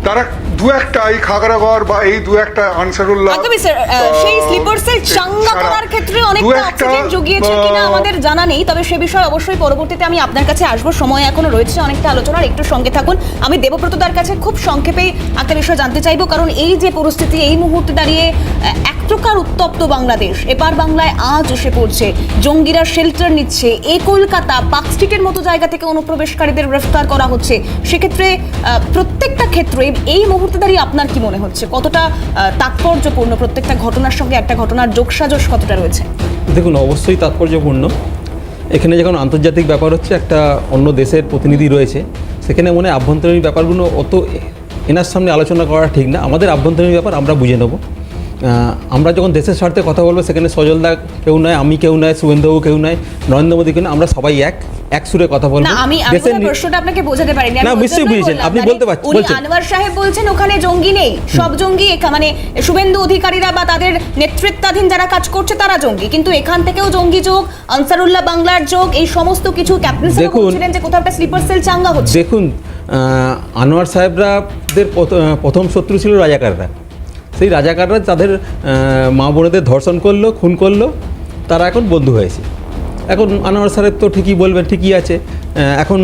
তারা দু একটা এই খাগড়াগড় বা এই দু একটা আনসারুল্লাহ, একদমই স্যার, সেই স্লিপার সেল চাঙ্গা করার ক্ষেত্রে অনেকটা অক্সিজেন জুগিয়েছে কিনা আমাদের জানা নেই, তবে সে বিষয়ে অবশ্যই পরবর্তীতে আমি আপনার কাছে আসবো, সময় এখনো রয়েছে অনেকটা আলোচনার, একটু সঙ্গে থাকুন। আমি দেবব্রতদার কাছে খুব সংক্ষেপে একটা বিষয় জানতে চাইবো, কারণ এই যে পরিস্থিতি এই মুহূর্তে দাঁড়িয়ে এক প্রকার উত্তপ্ত বাংলাদেশ, এপার বাংলায় আজ এসে পড়ছে, জঙ্গিরা শেল্টার নিচ্ছে, এই কলকাতা পার্ক স্ট্রিটের মতো জায়গা থেকে অনুপ্রবেশকারীদের গ্রেফতার করা হচ্ছে, সেক্ষেত্রে প্রত্যেকটা ক্ষেত্রে এই মুহূর্তে দাঁড়িয়ে আপনার কি মনে হচ্ছে, কতটা তাৎপর্যপূর্ণ প্রত্যেকটা ঘটনার সঙ্গে একটা ঘটনার যোগসাজশ কতটা রয়েছে? দেখুন, অবশ্যই তাৎপর্যপূর্ণ। এখানে যখন আন্তর্জাতিক ব্যাপার হচ্ছে, একটা অন্য দেশের প্রতিনিধি রয়েছে, সেখানে মনে হয় আভ্যন্তরীণ ব্যাপারগুলো অত এনার সামনে আলোচনা করা ঠিক না। আমাদের আভ্যন্তরীণ ব্যাপার আমরা বুঝে নেব। আমরা যখন দেশের স্বার্থে কথা বলবো, সেখানে সজলদা কেউ নয়, আমি কেউ নয়, শুভেন্দুবাবু কেউ নয়, নরেন্দ্র মোদী কেউ নয়, আমরা সবাই এক সুরে কথা বলবো। না, আমি প্রশ্নটা আপনাকে বোঝাতে পারিনি। না, নিশ্চয়ই বুঝেছেন, আপনি বলতে পারছেন। আনোয়ার সাহেব বলছেন ওখানে জঙ্গি নেই, সব জঙ্গি মানে শুভেন্দু অধিকারীরা বা তাদের নেতৃত্বাধীন যারা কাজ করছে তারা জঙ্গি, কিন্তু এখান থেকেও জঙ্গি যোগ, আনসারুল্লাহ বাংলার যোগ, এই সমস্ত কিছু ক্যাপ্টেন সাহেব বলছিলেন যে কোথাও একটা স্লিপার সেল চাঙ্গা হচ্ছে। দেখুন, আনোয়ার সাহেবরাদের প্রথম শত্রু ছিল রাজাকাররা। সেই রাজাকাররা তাদের মা বোনেদের ধর্ষণ করলো, খুন করলো, তারা এখন বন্ধু হয়েছে। এখন আনোয়ার সাহেব তো ঠিকই বলবেন, ঠিকই আছে, এখন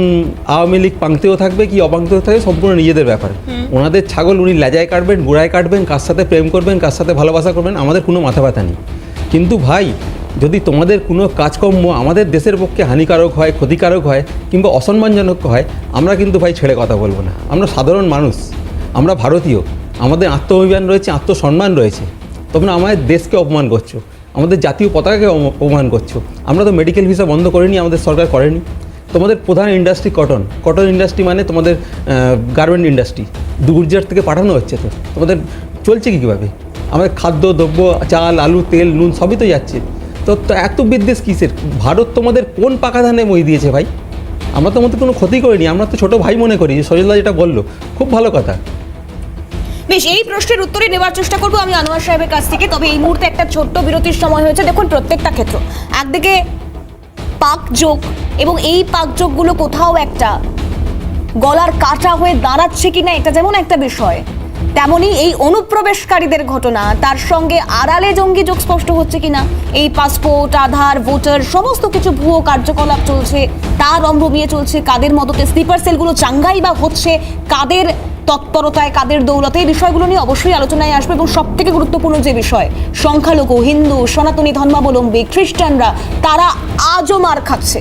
আওয়ামী লীগ পাংতেও থাকবে কি অপাংতেও থাকবে সম্পূর্ণ নিজেদের ব্যাপার। ওনাদের ছাগল উনি লেজায় কাটবেন, গোড়ায় কাটবেন, কার সাথে প্রেম করবেন, কার সাথে ভালোবাসা করবেন, আমাদের কোনো মাথা ব্যথা নেই। কিন্তু ভাই, যদি তোমাদের কোনো কাজকর্ম আমাদের দেশের পক্ষে হানিকারক হয়, ক্ষতিকারক হয়, কিংবা অসম্মানজনক হয়, আমরা কিন্তু ভাই ছেড়ে কথা বলবো না। আমরা সাধারণ মানুষ, আমরা ভারতীয়, আমাদের আত্মঅভিমান রয়েছে, আত্মসম্মান রয়েছে। তোমরা আমাদের দেশকে অপমান করছো, আমাদের জাতীয় পতাকাকে অপমান করছো। আমরা তো মেডিকেল ভিসা বন্ধ করিনি, আমাদের সরকার করেনি। তোমাদের প্রধান ইন্ডাস্ট্রি কটন ইন্ডাস্ট্রি, মানে তোমাদের গার্মেন্ট ইন্ডাস্ট্রি গুজরাট থেকে পাঠানো হচ্ছে। তো তোমাদের চলছে কীভাবে? আমাদের খাদ্য দ্রব্য, চাল, আলু, তেল, নুন সবই তো যাচ্ছে। তো এত বিদ্বেষ কিসের? ভারত তোমাদের কোন পাকা ধানে মই দিয়েছে ভাই? আমরা তোমাদের কোনো ক্ষতি করিনি, আমরা তো ছোটো ভাই মনে করি। সজলদা যেটা বললো খুব ভালো কথা। বেশ, এই প্রশ্নের উত্তরে নেওয়ার চেষ্টা করবো আমি আনোয়ার সাহেবের কাছ থেকে। তবে এই মুহূর্তে একটা ছোট্ট বিরতির সময় হয়েছে। দেখুন, প্রত্যেকটা ক্ষেত্র একদিকে পাক যোগ, এবং এই পাক যোগগুলো কোথাও একটা গলার কাটা হয়ে দাঁড়াচ্ছে কিনা এটা যেমন একটা বিষয়, তেমনি এই অনুপ্রবেশকারীদের ঘটনা, তার সঙ্গে আড়ালে জঙ্গি যোগ স্পষ্ট হচ্ছে কিনা, এই পাসপোর্ট, আধার, ভোটার সমস্ত কিছু ভুয়ো কার্যকলাপ চলছে, তার রমরমিয়ে চলছে, কাদের মদতে স্লিপার সেলগুলো চাঙ্গাই বা হচ্ছে, কাদের তৎপরতায়, কাদের দৌলতে, এই বিষয়গুলো নিয়ে অবশ্যই আলোচনায় আসবে। এবং সব থেকে গুরুত্বপূর্ণ যে বিষয়, সংখ্যালঘু হিন্দু, সনাতনী ধর্মাবলম্বী, খ্রিস্টানরা তারা আজও মার খাচ্ছে,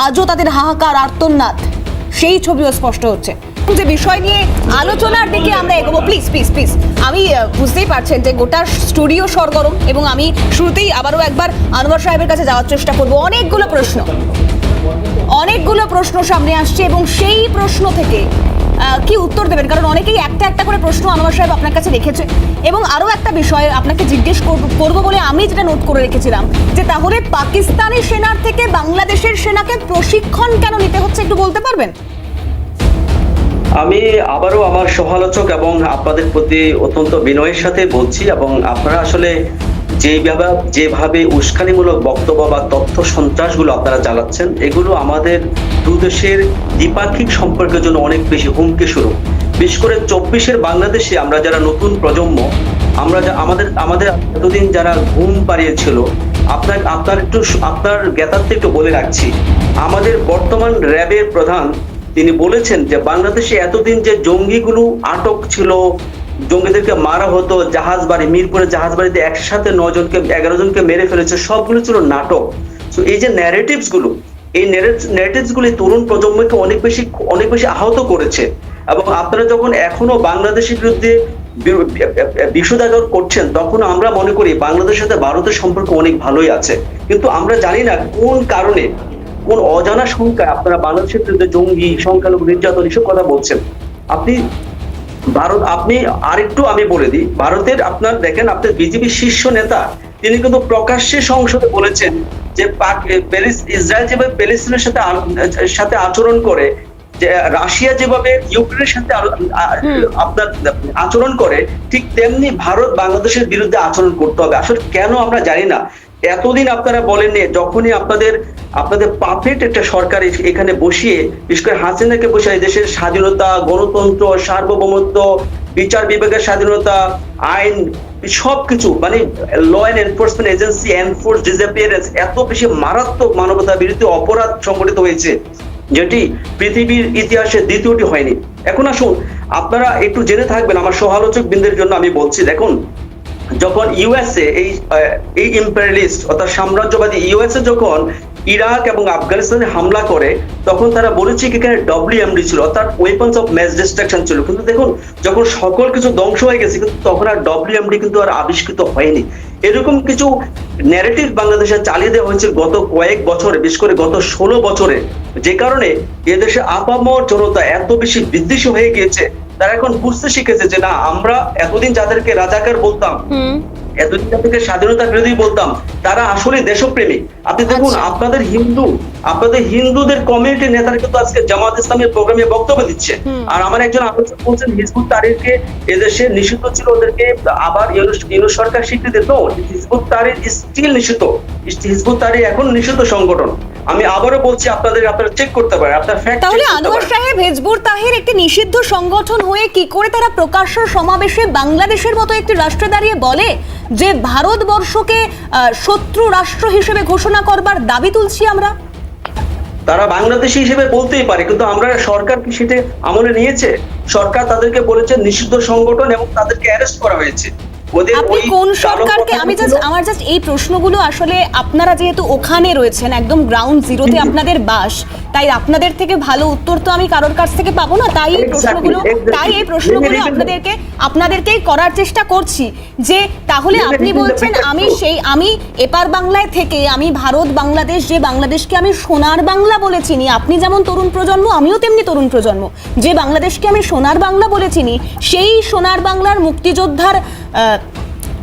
আজও তাদের হাহাকার আর্তনাদ, সেই ছবিও স্পষ্ট হচ্ছে। যে বিষয় নিয়ে আলোচনার দিকে আমরা এগোবো, প্লিজ প্লিজ প্লিজ। আমি বুঝতেই পারছেন যে গোটা স্টুডিও সরগরম, এবং আমি শুরুতেই আবারও একবার আনোয়ার সাহেবের কাছে যাওয়ার চেষ্টা করব। অনেকগুলো প্রশ্ন সামনে আসছে, এবং সেই প্রশ্ন থেকে কি উত্তর দেবেন, কারণ অনেকেই একটা একটা করে প্রশ্ন আনোয়ার সাহেব আপনার কাছে রেখেছে। এবং আরও একটা বিষয় আপনাকে জিজ্ঞেস করবো বলে আমি যেটা নোট করে রেখেছিলাম, যে তাহলে পাকিস্তানি সেনার থেকে বাংলাদেশের সেনাকে প্রশিক্ষণ কেন নিতে হচ্ছে, একটু বলতে পারবেন? আমি আবারও আমার সহালোচক এবং আপনাদের প্রতি অত্যন্ত বিনয়ের সাথে বলছি, এবং আপনারা আসলে যেভাবে উস্কানিমূলক বক্তব্য বা তথ্য সন্ত্রাসগুলো আপনারা চালাচ্ছেন, এগুলো আমাদের দু দেশের দ্বিপাক্ষিক সম্পর্কের জন্য অনেক বেশি হুমকি স্বরূপ। বিশেষ করে 24-এর বাংলাদেশে আমরা যারা নতুন প্রজন্ম, আমরা আমাদের এতদিন যারা ঘুম পাড়িয়েছিল, আপনার জ্ঞাতার্থে একটু বলে রাখছি, আমাদের বর্তমান র্যাবের প্রধান তিনি বলেছেন যে বাংলাদেশে এতদিন যে জঙ্গিগুলো আটক ছিল, জঙ্গিদেরকে মারা হতো, জাহাজবাড়ি, মিরপুরের জাহাজবাড়িতে একসাথে 11 জনকে মেরে ফেলেছে, সবগুলো ছিল নাটক। তো এই যে ন্যারেটিভস গুলি তরুণ প্রজন্মকে অনেক বেশি আহত করেছে। এবং আপনারা যখন এখনো বাংলাদেশের বিরুদ্ধে বিষোদাগার করছেন, তখন আমরা মনে করি বাংলাদেশের সাথে ভারতের সম্পর্ক অনেক ভালোই আছে, কিন্তু আমরা জানি না কোন কারণে, কোন অজানা সংখ্যায় আপনারা বাংলাদেশের বিরুদ্ধে জঙ্গি, সংখ্যালঘু নির্যাতন এসব কথা বলছেন। আপনি আরেকটু আমি বলে দিই, ভারতের আপনার দেখেন, আপনার বিজেপি শীর্ষ নেতা তিনি কিন্তু প্রকাশ্যে সংসদে বলেছেন যে ইসরায়েল যেভাবে প্যালেস্টিনের সাথে আচরণ করে, যে রাশিয়া যেভাবে ইউক্রেনের সাথে আপনার আচরণ করে, ঠিক তেমনি ভারত বাংলাদেশের বিরুদ্ধে আচরণ করতে হবে। আসলে কেন আমরা জানি না। এতদিন আপনারা বলেননি, যখনই আপনাদের পারফেক্ট একটা সরকার এখানে বসিয়ে, বিশেষ করে হাসিনাকে বসিয়ে দেশের স্বাধীনতা, গণতন্ত্র, সার্বভৌমত্ব, বিচার বিভাগের স্বাধীনতা, আইন, সবকিছু, মানে law and enforcement agency, enforce disappearance, এত বেশি মারাত্মক মানবতা বিরোধী অপরাধ সংঘটিত হয়েছে, যেটি পৃথিবীর ইতিহাসে দ্বিতীয়টি হয়নি। এখন আসুন, আপনারা একটু জেনে থাকবেন, আমার সহালোচক বৃন্দের জন্য আমি বলছি, দেখুন, যখন ইউএসএ এই ইম্পেরিয়ালিস্ট অর্থাৎ সাম্রাজ্যবাদী ইউএসএ যখন ইরাক এবং আফগানিস্তানে হামলা করে, তখন তারা বলেছে কি এখানে ডব্লিউএমডি ছিল, অর্থাৎ ওয়েপন্স অফ ম্যাস ডিস্ট্রাকশন ছিল। কিন্তু দেখুন, যখন সকল কিছু ধ্বংস হয়ে গেছে, কিন্তু তখন আর ডব্লিউএমডি কিন্তু আর আবিষ্কৃত হয়নি। এরকম কিছু ন্যারেটিভ বাংলাদেশে চালিয়ে দেওয়া হয়েছে গত কয়েক বছরে, বিশেষ করে গত 16 বছরে, যে কারণে এদেশে আপামর জনতা এত বেশি বিদ্বেষী হয়ে গিয়েছে। তারা এখন বুঝতে শিখেছে যে না, আমরা এতদিন যাদেরকে রাজাকার বলতাম, এতদিন যাদেরকে স্বাধীনতা বিরোধী বলতাম, তারা আসলে দেশপ্রেমী। আপনি দেখুন, আপনাদের হিন্দুদের কমিউনিটির নেতারা কিন্তু আজকে জামাত ইসলামের প্রোগ্রামে বক্তব্য দিচ্ছে। আর আমার একজন আলোচক বলছেন হিজবুত তাহরিরকে এদেশে নিষিদ্ধ ছিল, ওদেরকে আবার ইউনূস সরকার স্বীকৃতি দিল। হিজবুত তাহরির স্টিল নিষিদ্ধ, হিজবুত তাহরির এখন নিষিদ্ধ সংগঠন। আমি আবারও বলছি, আপনারা চেক করতে পারেন, আপনার ফ্যাক্ট। তাহলে আনোয়ার সাহেব, হিজবুত তাহরির একটি নিষিদ্ধ সংগঠন হয়ে কি করে তারা প্রকাশ্য সমাবেশে বাংলাদেশের মতো একটি রাষ্ট্রে দাঁড়িয়ে বলে যে ভারতবর্ষকে শত্রু রাষ্ট্র হিসেবে ঘোষণা করবার দাবি তুলছি আমরা? তারা বাংলাদেশি হিসেবে বলতেই পারে, কিন্তু আমরা সরকার কি সেটা আমলে নিয়েছে? সরকার তাদেরকে বলেছে নিষিদ্ধ সংগঠন এবং তাদেরকে অ্যারেস্ট করা হয়েছে। আপনি কোন সরকারকে, আমার জাস্ট এই প্রশ্নগুলো, আসলে আপনারা যেহেতু ওখানে রয়েছেন, একদম গ্রাউন্ড জিরোতে আপনাদের বাস, তাই আপনাদের থেকে ভালো উত্তর তো আমি কারোর কাছ থেকে পাবো না। তাই এই প্রশ্নগুলো আপনাদেরকেই করার চেষ্টা করছি, যে তাহলে আপনি বলছেন আমি এপার বাংলায় থেকে, আমি ভারত বাংলাদেশ, যে বাংলাদেশকে আমি সোনার বাংলা বলে চিনি, আপনি যেমন তরুণ প্রজন্ম, আমিও তেমনি তরুণ প্রজন্ম, যে বাংলাদেশকে আমি সোনার বাংলা বলে চিনি, সেই সোনার বাংলার মুক্তিযোদ্ধার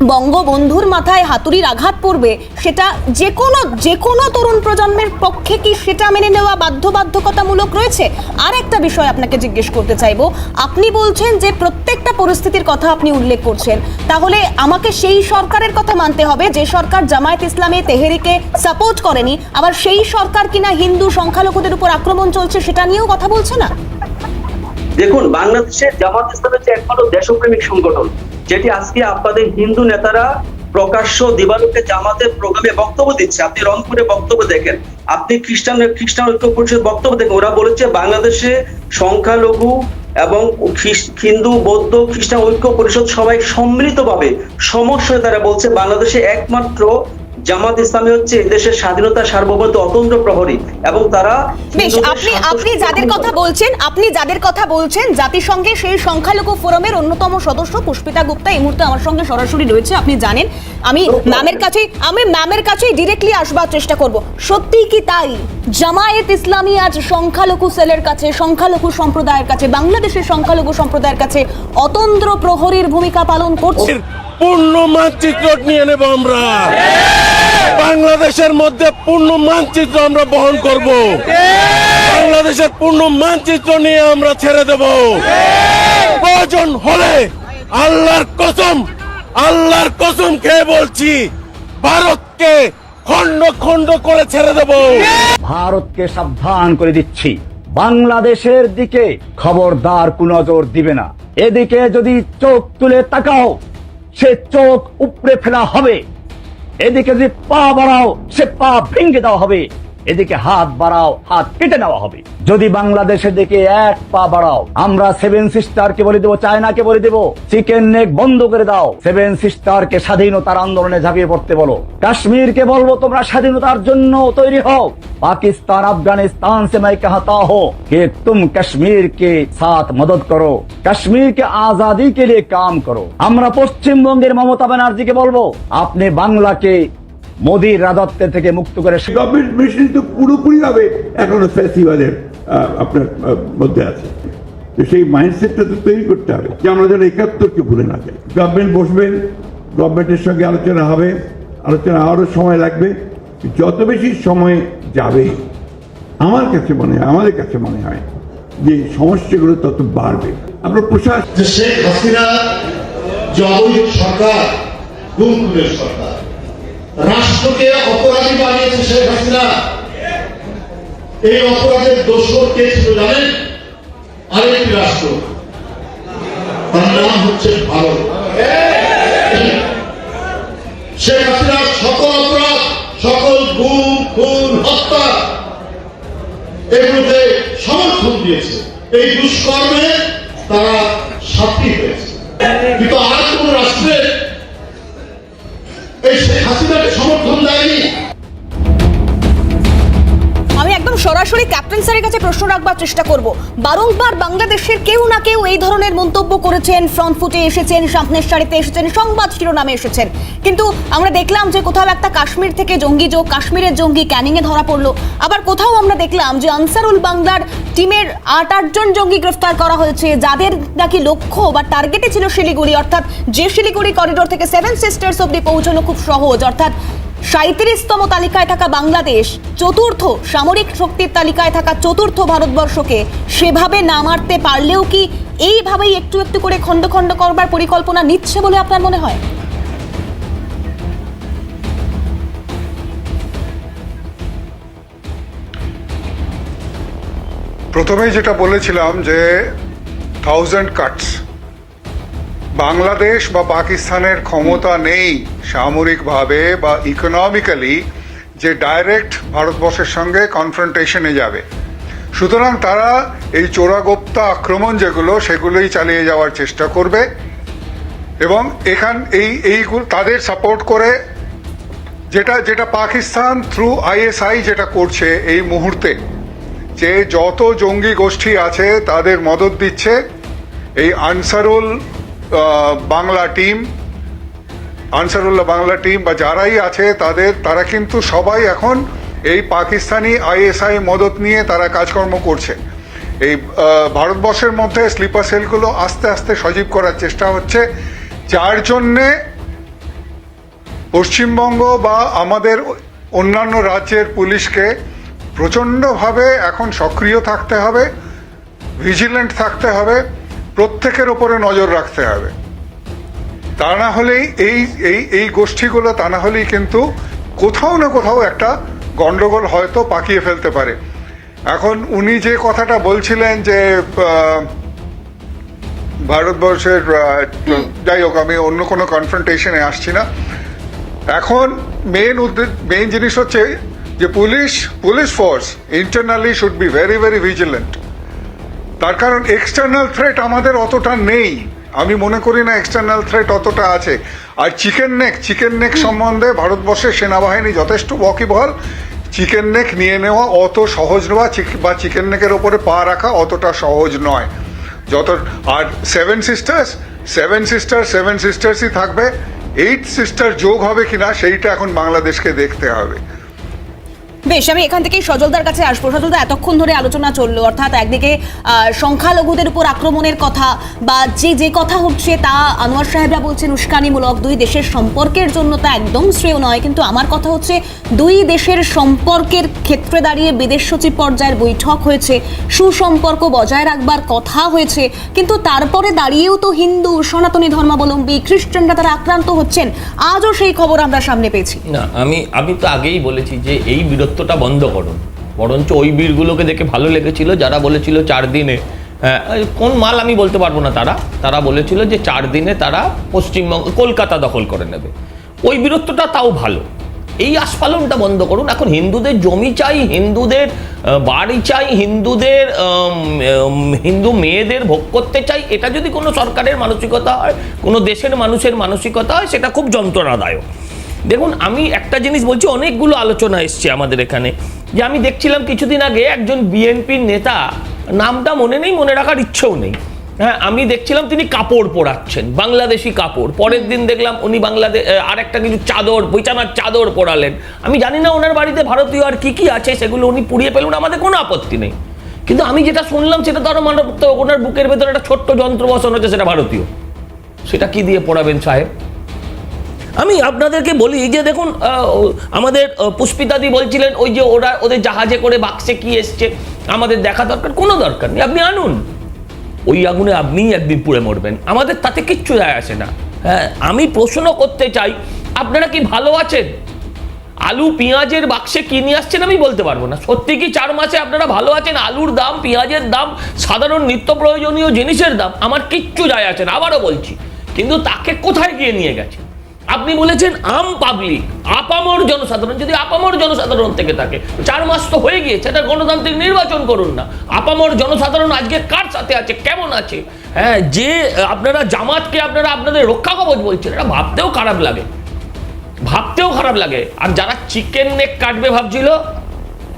বঙ্গবন্ধুর মাথায় হাতুড়ির আঘাত পড়বে, সেটা যে কোনো তরুণ প্রজন্মের পক্ষে কি সেটা মেনে নেওয়া বাধ্যবাধকতামূলক রয়েছে? আর একটা বিষয় আপনাকে জিজ্ঞেস করতে চাইবো, আপনি বলছেন যে প্রত্যেকটা পরিস্থিতির কথা আপনি উল্লেখ করছেন, তাহলে আমাকে সেই সরকারের কথা মানতে হবে যে সরকার জামায়াত ইসলামী তেহরিকে সাপোর্ট করেনি, আবার সেই সরকার কিনা হিন্দু সংখ্যালঘুদের উপর আক্রমণ চলছে সেটা নিয়েও কথা বলছে না। দেখুন, বাংলাদেশের জামাত ইসলামের যে একমাত্র দেশপ্রেমিক সংগঠন, যেটি আজকে আপনাদের হিন্দু নেতারা প্রকাশ্য দিবালোকে জামাতের প্রোগ্রামে বক্তব্য দিচ্ছে। আপনি রংপুরে বক্তব্য দেখেন, আপনি খ্রিস্টান ঐক্য পরিষদ বক্তব্য দেখেন, ওরা বলেছে বাংলাদেশে সংখ্যালঘু এবং হিন্দু বৌদ্ধ খ্রিস্টান ঐক্য পরিষদ সবাই সম্মিলিতভাবে সমস্যায় তারা বলছে বাংলাদেশে একমাত্র জামাত ইসলামী হচ্ছে এদেশের স্বাধীনতা সার্বভৌমত্ব অতন্ত্র প্রহরী, এবং তারা বেশ, আপনি যাদের কথা বলছেন জাতিসংঘে সেই সংখ্যালঘু ফোরামের অন্যতম সদস্য পুষ্পিতা গুপ্তা এই মুহূর্তে আমার সঙ্গে সরাসরি রয়েছে, আপনি জানেন। আমি ম্যামের কাছেই ডিরেক্টলি আসবার চেষ্টা করব। সত্যি কি তাই জামায়াত ইসলামী আজ সংখ্যালঘু সেলের কাছে, সংখ্যালঘু সম্প্রদায়ের কাছে, বাংলাদেশের সংখ্যালঘু সম্প্রদায়ের কাছে অতন্ত্র প্রহরীর ভূমিকা পালন করছে? পূর্ণ মানচিত্র নিয়ে নেব আমরা, বাংলাদেশের মধ্যে পূর্ণ মানচিত্র আমরা বহন করব, বাংলাদেশের পূর্ণ মানচিত্র নিয়ে আমরা ছেড়ে দেব। প্রয়োজন হলে আল্লাহর কসম খেয়ে বলছি, ভারতকে খন্ড খন্ড করে ছেড়ে দেব। ভারতকে সাবধান করে দিচ্ছি, বাংলাদেশের দিকে খবরদার কুনজর দিবে না। এদিকে যদি চোখ তুলে তাকাও, সে চোখ উপড়ে ফেলা হবে। এদিকে যদি পা বাড়াও, সে পা ভেঙে দেওয়া হবে। এদিকে হাত বাড়াও, হাত কেটে নেওয়া হবে। যদি বাংলাদেশের দিকে এক পা বাড়াও, আমরা সেভেন সিস্টারকে বলে দেবো, চায়নাকে বলে দেবো, চিকেন নেক বন্ধ করে দাও। সেভেন সিস্টারকে স্বাধীনতার আন্দোলনে ঝাঁপিয়ে পড়তে বলো। কাশ্মীরকে বলবো তোমরা স্বাধীনতার জন্য তৈরি হও। पाकिस्तान अफगानिस्तान से मैं कहता हूँ कि तुम कश्मीर के साथ मदद करो, कश्मीर के आजादी के लिए काम करो। আমরা পশ্চিমবঙ্গের মমতা ব্যানার্জিকে বলবো, আপনি বাংলাকে মোদির রাজত্ব থেকে মুক্ত করে। গভর্নমেন্ট মেশিন তো পুরোপুরি ভাবে এখনো ফেস্টিভ্যালের আপনার মধ্যে আছে, তো সেই মাইন্ডসেটটা তো তৈরি করতে হবে যে আমরা যেন ৭১কে ভুলে না যাই। গভর্নমেন্ট বসবেন, গভর্নমেন্টের সঙ্গে আলোচনা হবে, আলোচনা আরো সময় লাগবে। যত বেশি সময় যাবে আমাদের কাছে মনে হয় যে সমস্যাগুলো তত বাড়বে। আমরা প্রশাসন শেখ হাসিনা যে অবৈধ সরকার, গুমখুরের সরকার, রাষ্ট্রকে অপরাধী বানিয়েছে শেখ হাসিনা। এই অপরাধের দোষর কে ছিল জানেন? আরেকটি রাষ্ট্র, তার নাম হচ্ছে ভারত। শেখ হাসিনার সকল অপরাধ, সকল গুম খুন হত্যা এগুলোতে সমর্থন দিয়েছে। এই দুষ্কর্মে তারা সাক্ষী হয়েছে, কিন্তু আর কোন রাষ্ট্রে এই শেখ হাসিনাকে সমর্থন দেয়নি। আমি একদম সরাসরি ক্যাপ্টেন স্যারের কাছে প্রশ্ন রাখবার চেষ্টা করব। বারংবার বাংলাদেশের কেউ না কেউ এই ধরনের মন্তব্য করেছেন, ফ্রন্ট ফুটে এসেছেন, সামনের সারিতে এসেছেন, সংবাদ শিরোনামে এসেছেন, কিন্তু আমরা দেখলাম যে কোথাও একটা কাশ্মীর থেকে জঙ্গি যোগ, কাশ্মীরের জঙ্গি ক্যানিং এ ধরা পড়লো। আবার কোথাও আমরা দেখলাম যে আনসারুল বাংলার টিমের ৮-৮ জঙ্গি গ্রেফতার করা হয়েছে, যাদের নাকি লক্ষ্য বা টার্গেটে ছিল শিলিগুড়ি, অর্থাৎ যে শিলিগুড়ি করিডোর থেকে সেভেন সিস্টার্স অব্দি পৌঁছানো খুব সহজ, অর্থাৎ ৩৭তম তালিকায় থাকা বাংলাদেশ চতুর্থ সামরিক শক্তির তালিকায় থাকা চতুর্থ ভারতবর্ষকে সেভাবে না মারতে পারলেও কি এইভাবেই একটু একটু করে খন্ড খন্ড করবার পরিকল্পনা নিচ্ছে বলে আপনার মনে হয়? প্রথমেই যেটা বলেছিলাম যে 1000 কাটস, বাংলাদেশ বা পাকিস্তানের ক্ষমতা নেই সামরিকভাবে বা ইকোনমিক্যালি যে ডাইরেক্ট ভারতবর্ষের সঙ্গে কনফ্রন্টেশনে যাবে। সুতরাং তারা এই চোরাগোপ্তা আক্রমণ যেগুলো সেগুলোই চালিয়ে যাওয়ার চেষ্টা করবে, এবং এইগুলো তাদের সাপোর্ট করে যেটা পাকিস্তান থ্রু ISI যেটা করছে এই মুহূর্তে, যে যত জঙ্গি গোষ্ঠী আছে তাদের মদত দিচ্ছে এই আনসারুল্লাহ বাংলা টিম বা যারাই আছে তারা কিন্তু সবাই এখন এই পাকিস্তানি ISI মদত নিয়ে তারা কাজকর্ম করছে। এই ভারতবর্ষের মধ্যে স্লিপার সেলগুলো আস্তে আস্তে সজীব করার চেষ্টা হচ্ছে, যার জন্যে পশ্চিমবঙ্গ বা আমাদের অন্যান্য রাজ্যের পুলিশকে প্রচণ্ডভাবে এখন সক্রিয় থাকতে হবে, ভিজিল্যান্ট থাকতে হবে, প্রত্যেকের ওপরে নজর রাখতে হবে। তা না হলেই এই গোষ্ঠীগুলো তা না হলেই কিন্তু কোথাও না কোথাও একটা গন্ডগোল হয়তো পাকিয়ে ফেলতে পারে। এখন উনি যে কথাটা বলছিলেন যে ভারতবর্ষের যাই হোক, আমি অন্য কোনো কনফ্রন্টেশনে আসছি না। এখন মেইন জিনিস হচ্ছে যে police force internally should be very very vigilant. তার কারণ এক্সটার্নাল থ্রেট আমাদের অতটা নেই, আমি মনে করি না এক্সটার্নাল থ্রেট অতটা আছে। আর চিকেন নেক সম্বন্ধে ভারতবর্ষের সেনাবাহিনী যথেষ্ট ওয়াকিবহাল। চিকেন নেক নিয়ে নেওয়া অত সহজ নয়, বা চিকেন নেকের ওপরে পা রাখা অতটা সহজ নয়। আর সেভেন সিস্টার্সই থাকবে, 8 সিস্টার যোগ হবে কিনা সেইটা এখন বাংলাদেশকে দেখতে হবে। বেশ, আমি এখান থেকেই সজলদার কাছে আসবো। সজলদা, এতক্ষণ ধরে আলোচনা চললো, অর্থাৎ একদিকে সংখ্যালঘুদের উপর আক্রমণের কথা বা যে কথা হচ্ছে তা আনোয়ার সাহেবরা বলছেন উস্কানিমূলক, দুই দেশের সম্পর্কের জন্য তা একদম শ্রেয় নয়। কিন্তু আমার কথা হচ্ছে দুই দেশের সম্পর্কের ক্ষেত্রে দাঁড়িয়ে বিদেশ সচিব পর্যায়ের বৈঠক হয়েছে, সুসম্পর্ক বজায় রাখবার কথা হয়েছে, কিন্তু তারপরে দাঁড়িয়েও তো হিন্দু, সনাতনী ধর্মাবলম্বী, খ্রিস্টানরা তারা আক্রান্ত হচ্ছেন। আজও সেই খবর আমরা সামনে পেয়েছি। না, আমি তো আগেই বলেছি যে এই বীরত্বটা বন্ধ করুন। বরঞ্চ ওই বীরগুলোকে দেখে ভালো লেগেছিল যারা বলেছিল 4 দিনে, কোন মাল আমি বলতে পারবো না, তারা বলেছিল যে 4 দিনে তারা পশ্চিমবঙ্গ কলকাতা দখল করে নেবে। ওই বীরত্বটা তাও ভালো। এই আস্ফালনটা বন্ধ করুন। এখন হিন্দুদের জমি চাই, হিন্দুদের বাড়ি চাই, হিন্দু মেয়েদের ভোগ করতে চাই, এটা যদি কোনো সরকারের মানসিকতা হয়, কোনো দেশের মানুষের মানসিকতা হয়, সেটা খুব যন্ত্রণাদায়ক। দেখুন, আমি একটা জিনিস বলছি, অনেকগুলো আলোচনা এসছে আমাদের এখানে, যে আমি দেখছিলাম কিছুদিন আগে একজন বিএনপির নেতা, নামটা মনে নেই, মনে রাখার ইচ্ছেও নেই, হ্যাঁ, আমি দেখছিলাম তিনি কাপড় পরাচ্ছেন, বাংলাদেশি কাপড়। পরের দিন দেখলাম উনি আরেকটা কিছু চাদর, বিছানার চাদর পরালেন। আমি জানি না ওনার বাড়িতে ভারতীয় আর কি আছে, সেগুলো উনি পুড়িয়ে ফেলুন, আমাদের কোনো আপত্তি নেই। কিন্তু আমি যেটা শুনলাম সেটা তো আরো মারাত্মক। ওনার বুকের ভেতরে একটা ছোট্ট যন্ত্র বসানো হচ্ছে, সেটা ভারতীয়। সেটা কি দিয়ে পড়াবেন সাহেব? আমি আপনাদেরকে বলি যে দেখুন, আমাদের পুষ্পিতাদি বলছিলেন ওই যে ওদের জাহাজে করে বাক্সে কি এসছে আমাদের দেখা দরকার, কোনো দরকার নেই, আপনি আনুন। ওই আগুনে আপনিই একদিন পুড়ে মরবেন, আমাদের তাতে কিচ্ছু যায় আসে না। হ্যাঁ, আমি প্রশ্ন করতে চাই, আপনারা কি ভালো আছেন? আলু পেঁয়াজের বাক্সে কি নিয়ে আসছেন আমি বলতে পারবো না। সত্যি কি 4 মাসে আপনারা ভালো আছেন? আলুর দাম, পেঁয়াজের দাম, সাধারণ নিত্য প্রয়োজনীয় জিনিসের দাম, আমার কিচ্ছু যায় আসে না, আবারও বলছি। কিন্তু তাকে কোথায় গিয়ে নিয়ে গেছে? আপনি বলেছেন আম পাবলিক, আপামর জনসাধারণ। যদি আপামর জনসাধারণ থেকে থাকে, 4 মাস তো হয়ে গিয়েছে, এটা গণতান্ত্রিক নির্বাচন করুন না। আপামর জনসাধারণ আজকে কার সাথে আছে, কেমন আছে? হ্যাঁ, যে আপনারা জামাতকে আপনাদের রক্ষা কবচ বলছেন, এটা ভাবতেও খারাপ লাগে। আর যারা চিকেন নেক কাটবে ভাবছিল,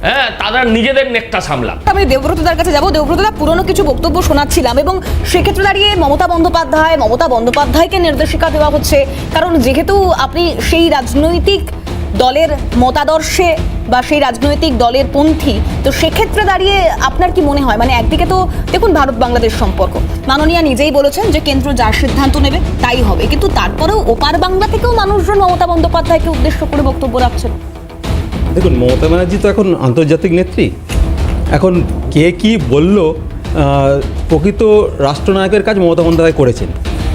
হ্যাঁ, তারা নিজেদের নেকটা সামলাক। আমি দেবব্রতদার কাছে যাবো। দেবব্রতদা, পুরনো কিছু বক্তব্য শোনাচ্ছিলাম এবং সেক্ষেত্রে দাঁড়িয়ে মমতা বন্দ্যোপাধ্যায়কে নির্দেশিকা দেওয়া হচ্ছে, কারণ যেহেতু আপনি সেই রাজনৈতিক দলের মতাদর্শে বা সেই রাজনৈতিক দলের পন্থী, তো সেক্ষেত্রে দাঁড়িয়ে আপনার কি মনে হয়, মানে একদিকে তো দেখুন ভারত বাংলাদেশ সম্পর্ক, মাননীয়া নিজেই বলেছেন যে কেন্দ্র যা সিদ্ধান্ত নেবে তাই হবে, কিন্তু তারপরেও ওপার বাংলা থেকেও মানুষজন মমতা বন্দ্যোপাধ্যায়কে উদ্দেশ্য করে বক্তব্য রাখছেন। দেখুন, মমতা ব্যানার্জি তো এখন আন্তর্জাতিক নেত্রী। এখন কে কি বলল, প্রকৃত রাষ্ট্রনায়কের কাজ মমতা বন্দ্যোপাধ্যায় করেছেন।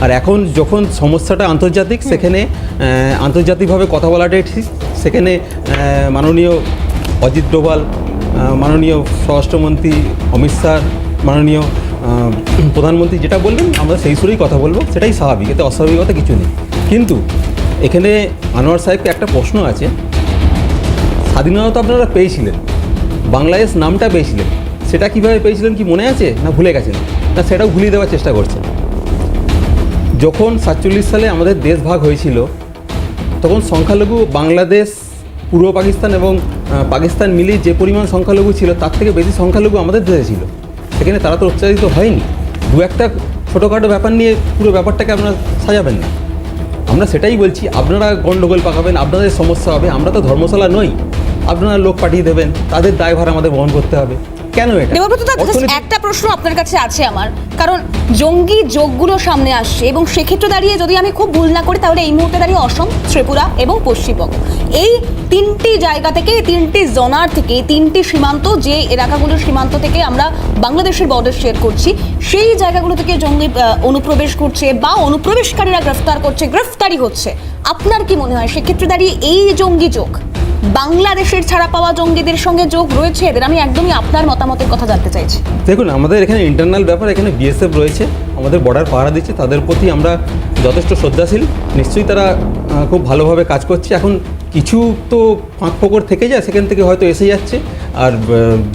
আর এখন যখন সমস্যাটা আন্তর্জাতিক, সেখানে আন্তর্জাতিকভাবে কথা বলাটাই ঠিক। সেখানে মাননীয় অজিত ডোভাল, মাননীয় স্বরাষ্ট্রমন্ত্রী অমিত শাহ, মাননীয় প্রধানমন্ত্রী যেটা বলবেন আমরা সেই সুরেই কথা বলবো, সেটাই স্বাভাবিক, এতে অস্বাভাবিকতা কিছু নেই। কিন্তু এখানে আনোয়ার সাহেবকে একটা প্রশ্ন আছে, স্বাধীনতা আপনারা পেয়েছিলেন, বাংলাদেশ নামটা পেয়েছিলেন, সেটা কিভাবে পেয়েছিলেন কি মনে আছে, না ভুলে গেছেন? না সেটাও ভুলিয়ে দেওয়ার চেষ্টা করছেন। যখন 47 সালে আমাদের দেশ ভাগ হয়েছিল, তখন সংখ্যালঘু বাংলাদেশ, পূর্ব পাকিস্তান এবং পাকিস্তান মিলিয়ে যে পরিমাণ সংখ্যালঘু ছিল, তার থেকে বেশি সংখ্যালঘু আমাদের দেশে ছিল। সেখানে তারা তো উচ্চারিত হয়নি। দু একটা ছোটোখাটো ব্যাপার নিয়ে পুরো ব্যাপারটাকে আপনারা সাজাবেন না। আমরা সেটাই বলছি, আপনারা গণ্ডগোল পাকাবেন, আপনাদের সমস্যা হবে। আমরা তো ধর্মশালা নই, আপনারা লোক পাঠিয়ে দেবেন, তাদের দায়ভার আমাদের বহন করতে হবে। কেন এটা দেবব্রত দা, একটা প্রশ্ন আপনার কাছে আছে আমার, কারণ জঙ্গি যোগগুলো সামনে আসছে এবং সেক্ষেত্রে দাঁড়িয়ে যদি আমি খুব ভুল না করি তাহলে এই মুহূর্তে দাঁড়িয়ে অসম, ত্রিপুরা এবং পশ্চিমবঙ্গ, এই তিনটি জায়গা থেকে, তিনটি জোনার থেকে, তিনটি সীমান্ত, যে এলাকাগুলোর সীমান্ত থেকে আমরা বাংলাদেশের বর্ডার শেয়ার করছি, সেই জায়গাগুলো থেকে জঙ্গি অনুপ্রবেশ করছে বা অনুপ্রবেশকারীরা গ্রেফতার করছে, গ্রেফতারি হচ্ছে। আপনার কি মনে হয় সেক্ষেত্রে দাঁড়িয়ে এই জঙ্গি যোগ বাংলাদেশের ছাড়া পাওয়া জঙ্গিদের সঙ্গে যোগ রয়েছে এদের? আমি একদমই আপনার মতামতের কথা জানতে চাইছি। দেখুন, আমাদের এখানে ইন্টারনাল ব্যাপার, এখানে বিএসএফ রয়েছে, আমাদের বর্ডার পাহারা দিচ্ছে, তাদের প্রতি আমরা যথেষ্ট শ্রদ্ধাশীল। নিশ্চয়ই তারা খুব ভালোভাবে কাজ করছে। এখন কিছু তো ফাঁক ফোকর থেকে যায়, সেখান থেকে হয়তো এসে যাচ্ছে। আর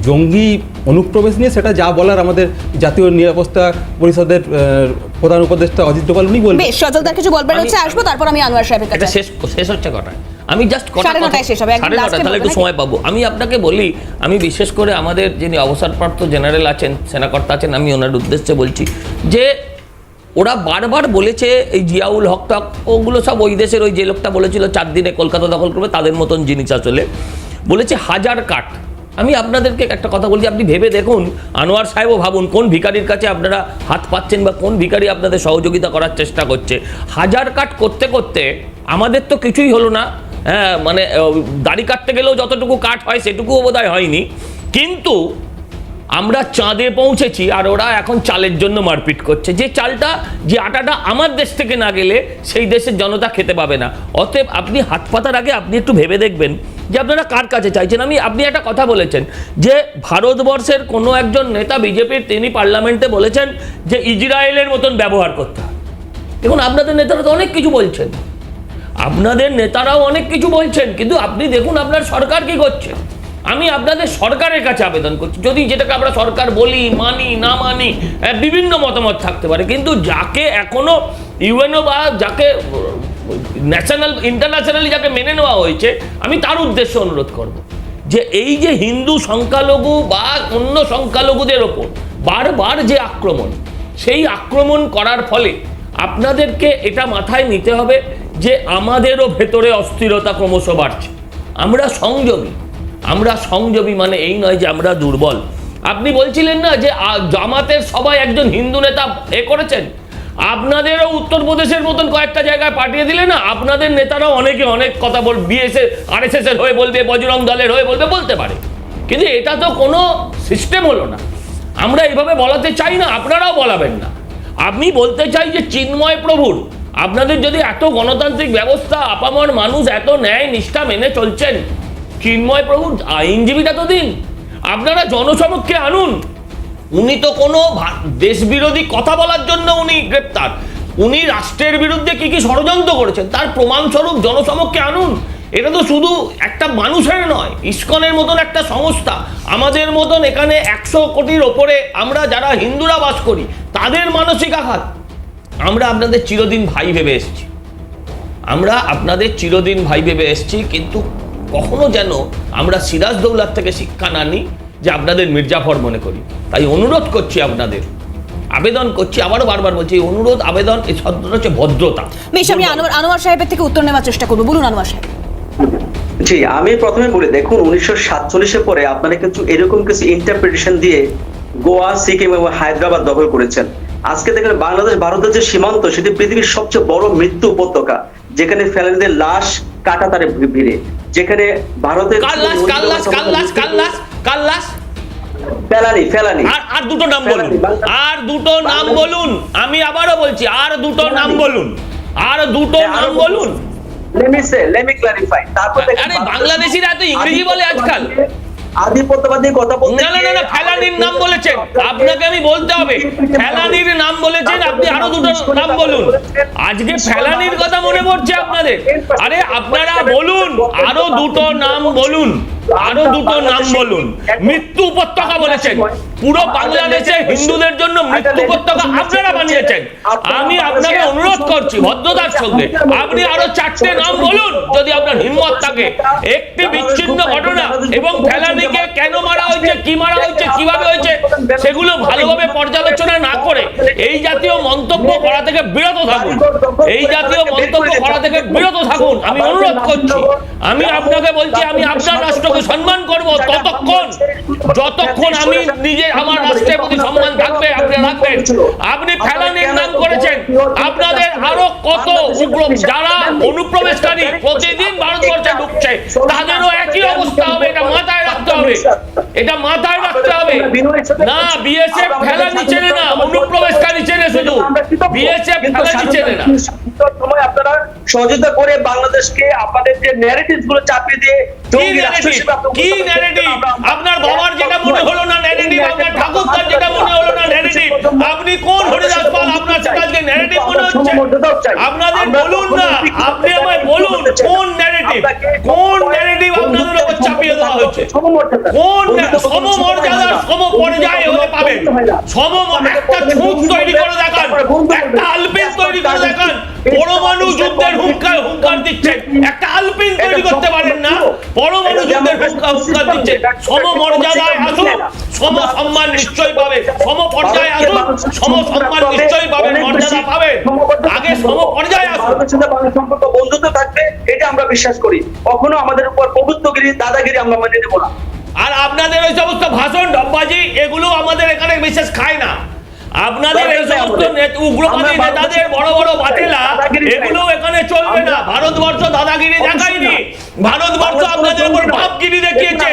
জঙ্গি অনুপ্রবেশ নিয়ে সেটা যা বলার আমাদের জাতীয় নিরাপত্তা পরিষদের প্রধান উপদেষ্টা অজিত ডোভাল উনি বলবেন। বেশ, সজলদার কিছু বলবেন হচ্ছে, আসবো, তারপর আমি আনোয়ার সাহেবের কাছে। শেষ হচ্ছে কথা, আমি জাস্ট 9:30 শেষ হবে, 9:30, তাহলে একটু সময় পাবো। আমি আপনাকে বলি, আমি বিশেষ করে আমাদের যিনি অবসরপ্রাপ্ত জেনারেল আছেন, সেনাকর্তা আছেন, আমি ওনার উদ্দেশ্যে বলছি যে ওরা বারবার বলেছে এই জিয়াউল হক টক ওগুলো সব ওই দেশের, ওই যে লোকটা বলেছিল 4 দিনে কলকাতা দখল করবে, তাদের মতন জিনিস আসলে বলেছে 1000 কাঠ। আমি আপনাদেরকে একটা কথা বলছি, আপনি ভেবে দেখুন, আনোয়ার সাহেবও ভাবুন কোন ভিখারির কাছে আপনারা হাত পাচ্ছেন বা কোন ভিখারি আপনাদের সহযোগিতা করার চেষ্টা করছে। 1000 কাঠ করতে করতে আমাদের তো কিছুই হলো না। হ্যাঁ, মানে দাড়ি কাটতে গেলেও যতটুকু কাঠ হয় সেটুকুও বোধহয় হয়নি, কিন্তু আমরা চাঁদে পৌঁছেছি আর ওরা এখন চালের জন্য মারপিট করছে। যে চালটা, যে আটাটা আমার দেশ থেকে না গেলে সেই দেশের জনতা খেতে পাবে না। অতএব আপনি হাত পাতার আগে আপনি একটু ভেবে দেখবেন যে আপনারা কার কাছে চাইছেন। আপনি একটা কথা বলেছেন যে ভারতবর্ষের কোনো একজন নেতা বিজেপির, তিনি পার্লামেন্টে বলেছেন যে ইজরায়েলের মতন ব্যবহার করতে হয়। দেখুন, আপনাদের নেতারা তো অনেক কিছু বলছেন, আপনাদের নেতারাও অনেক কিছু বলছেন, কিন্তু আপনি দেখুন আপনার সরকার কি করছে। আমি আপনাদের সরকারের কাছে আবেদন করছি, যদি যেটাকে আমরা সরকার বলি, মানি না মানি, বিভিন্ন মতামত থাকতে পারে, কিন্তু যাকে এখনো ইউএনও বা যাকে ইন্টারন্যাশনালি যাকে মেনে নেওয়া হয়েছে, আমি তার উদ্দেশ্যে অনুরোধ করব যে এই যে হিন্দু সংখ্যালঘু বা অন্য সংখ্যালঘুদের ওপর বারবার যে আক্রমণ, সেই আক্রমণ করার ফলে আপনাদেরকে এটা মাথায় নিতে হবে যে আমাদেরও ভেতরে অস্থিরতা ক্রমশ বাড়ছে। আমরা সংযমী মানে এই নয় যে আমরা দুর্বল। আপনি বলছিলেন না যে জামাতের সবাই একজন হিন্দু নেতা করেছেন, আপনাদেরও উত্তরপ্রদেশের মতন কয়েকটা জায়গায় পাঠিয়ে দিলে না, আপনাদের নেতারাও অনেকে অনেক কথা বিএসএফ আরএসএস এর হয়ে বলবে, বজরং দলের হয়ে বলবে, বলতে পারে, কিন্তু এটা তো কোনো সিস্টেম হলো না। আমরা এইভাবে বলাতে চাই না, আপনারাও বলাবেন না। আমি বলতে চাই যে চিন্ময় প্রভুর, আপনাদের যদি এত গণতান্ত্রিক ব্যবস্থা, আপামর মানুষ এত ন্যায় নিষ্ঠা মেনে চলছেন, চিন্ময় প্রভু আইনজীবীটা তো দিন, আপনারা জনসমক্ষে আনুন। উনি তো কোনো দেশ বিরোধী কথা বলার জন্য উনি গ্রেপ্তার, উনি রাষ্ট্রের বিরুদ্ধে কি কি ষড়যন্ত্র করেছেন তার প্রমাণস্বরূপ জনসমক্ষে আনুন। এটা তো শুধু একটা মানুষের নয়, ইসকনের মতন একটা সংস্থা, আমাদের মতন এখানে 100 কোটির ওপরে আমরা যারা হিন্দুরা বাস করি, তাদের মানসিক আঘাত। আমরা আপনাদের চিরদিন ভাই ভেবে এসেছি, কিন্তু কখনো যেন আমরা সিরাজদৌলার থেকে শিক্ষা না নিই যে আপনাদের মির্জাফর মনে করি। তাই অনুরোধ করছি, আপনাদের আবেদন করছি, আবারও বারবার বলছি, অনুরোধ, আবেদন, এই শব্দটা হচ্ছে ভদ্রতা। বেশ, আমি আনোয়ার সাহেবের থেকে উত্তর নেওয়ার চেষ্টা করবো। বলুন আনোয়ার সাহেব। জি, আমি প্রথমে বলি, দেখুন 1947 পরে আপনারা কিন্তু এরকম কিছু ইন্টারপ্রিটেশন দিয়ে গোয়া, সিকিম এবং হায়দ্রাবাদ দখল করেছেন। আজকে দেখেন বাংলাদেশ ভারতের যে সীমান্ত, সেটি পৃথিবীর সবচেয়ে বড় মৃত্যু উপত্যকা, যেখানে ফেলানিদের লাশ কাটাতারে ভিড়ে, যেখানে ভারতের ফেলানি আর দুটো নাম বলুন, আমি আবারও বলছি, আর দুটো নাম বলুন। Let me clarify. আরে বাংলাদেশিরা এত ইংরেজি বলে আজকাল। আধিপত্যবাদী কথা বলতে না, ফেলানির নাম বলেছেন, আপনাকে আমি বলতে হবে, ফেলানির নাম বলেছেন, আপনি আরো দুটো নাম বলুন। আজকে ফেলানির কথা মনে পড়ছে আপনাদের? আরে আপনারা বলুন, আরো দুটো নাম বলুন। মৃত্যু উপত্যকা বলেছেন, পুরো বাংলাদেশে হিন্দুদের জন্য মৃত্যু উপত্যকা আপনারা বানিয়েছেন। আমি আপনাকে অনুরোধ করছি ভদ্রতার সঙ্গে, আপনি আরো 4টে নাম বলুন যদি আপনার হিম্মত থাকে। থাকে। একটি বিচ্ছিন্ন ঘটনা এবং ফেলানিকে কেন মারা হয়েছে, কি মারা হয়েছে, কিভাবে হয়েছে, সেগুলো ভালোভাবে পর্যালোচনা না করে এই জাতীয় মন্তব্য করা থেকে বিরত থাকুন, এই জাতীয় মন্তব্য করা থেকে বিরত থাকুন। আমি অনুরোধ করছি, আমি আপনাকে বলছি, আমি আপনার রাষ্ট্রকে সম্মান করব ততক্ষণ যতক্ষণ আমি নিজে আমার রাষ্ট্রের প্রতি সম্মান থাকবে, আপনি রাখবেন। আপনি ফেলানির নাম করেছেন, আপনাদের আরো কত যারা অনুপ্রবেশকারী প্রতিদিন ভারতবর্ষে ঢুকছে তাদেরও একই অবস্থা হবে, এটা মাথায় রাখতে হবে, এটা মাথায় রাখতে হবে। না, বিএসএফ ফেলানি চেনে না, অনুপ্রবেশকারী চেনে শুধু, বিএসএফ ফেলানি চেনে না। সময় আপনারা সহযোগিতা করে বাংলাদেশকে আপনাদের যে ন্যারেটিভস গুলো চাপিয়ে দিয়ে কি ন্যারেটিভ? আপনার বাবার যেটা মনে হলো না ন্যারেটিভ, আপনার ঠাকুরদার যেটা মনে হলো না ন্যারেটিভ, আপনি কোন হরিদাস পাল আপনার সেটা আজকে ন্যারেটিভ মনে হচ্ছে? আপনাদের বলুন না, আপনি আমায় বলুন কোন ন্যারেটিভ, কোন ন্যারেটিভ আপনাদের উপর চাপিয়ে দেওয়া হয়েছে? কোন সমমর্যাদার সমপর্যায়ে হতে পাবেন? একটা ছুঁচ তৈরি করে দেখান, একটা আলপিন তৈরি করে দেখান। পরমাণু যুদ্ধের হুঙ্কার দিচ্ছেন, একটা আলপিন তৈরি করতে পারেন না, পরমাণু যুদ্ধের হুঙ্কার দিচ্ছেন। সমমর্যাদায় আসুন, সম সম্মান নিশ্চয়ই পাবে, সমপর্যায়ে আসুন, সম সম্মান নিশ্চয়ই পাবেন, মর্যাদা পাবেন। আগে সমপর্যায়ে আসুন, সম্পর্ক বন্ধুত্ব থাকবে, এটা আমরা বিশ্বাস করি। কখনো আমাদের উপর প্রভুত্বগিরি দাদাগিরি আমরা মেনে নেব না। আর আপনাদের ওই সমস্ত ভাষণ ডব্বাজি এগুলো আমাদের এখানে বিশেষ খায় না। আপনাদের এই সমস্ত উগ্রবাদী নেতাদের বড় বড় বাতিলা এগুলো এখানে চলবে না। ভারতবর্ষ দাদাগিরি দেখায়নি, ভারতবর্ষ আপনাদের উপর বাপগিরি দেখিয়েছে,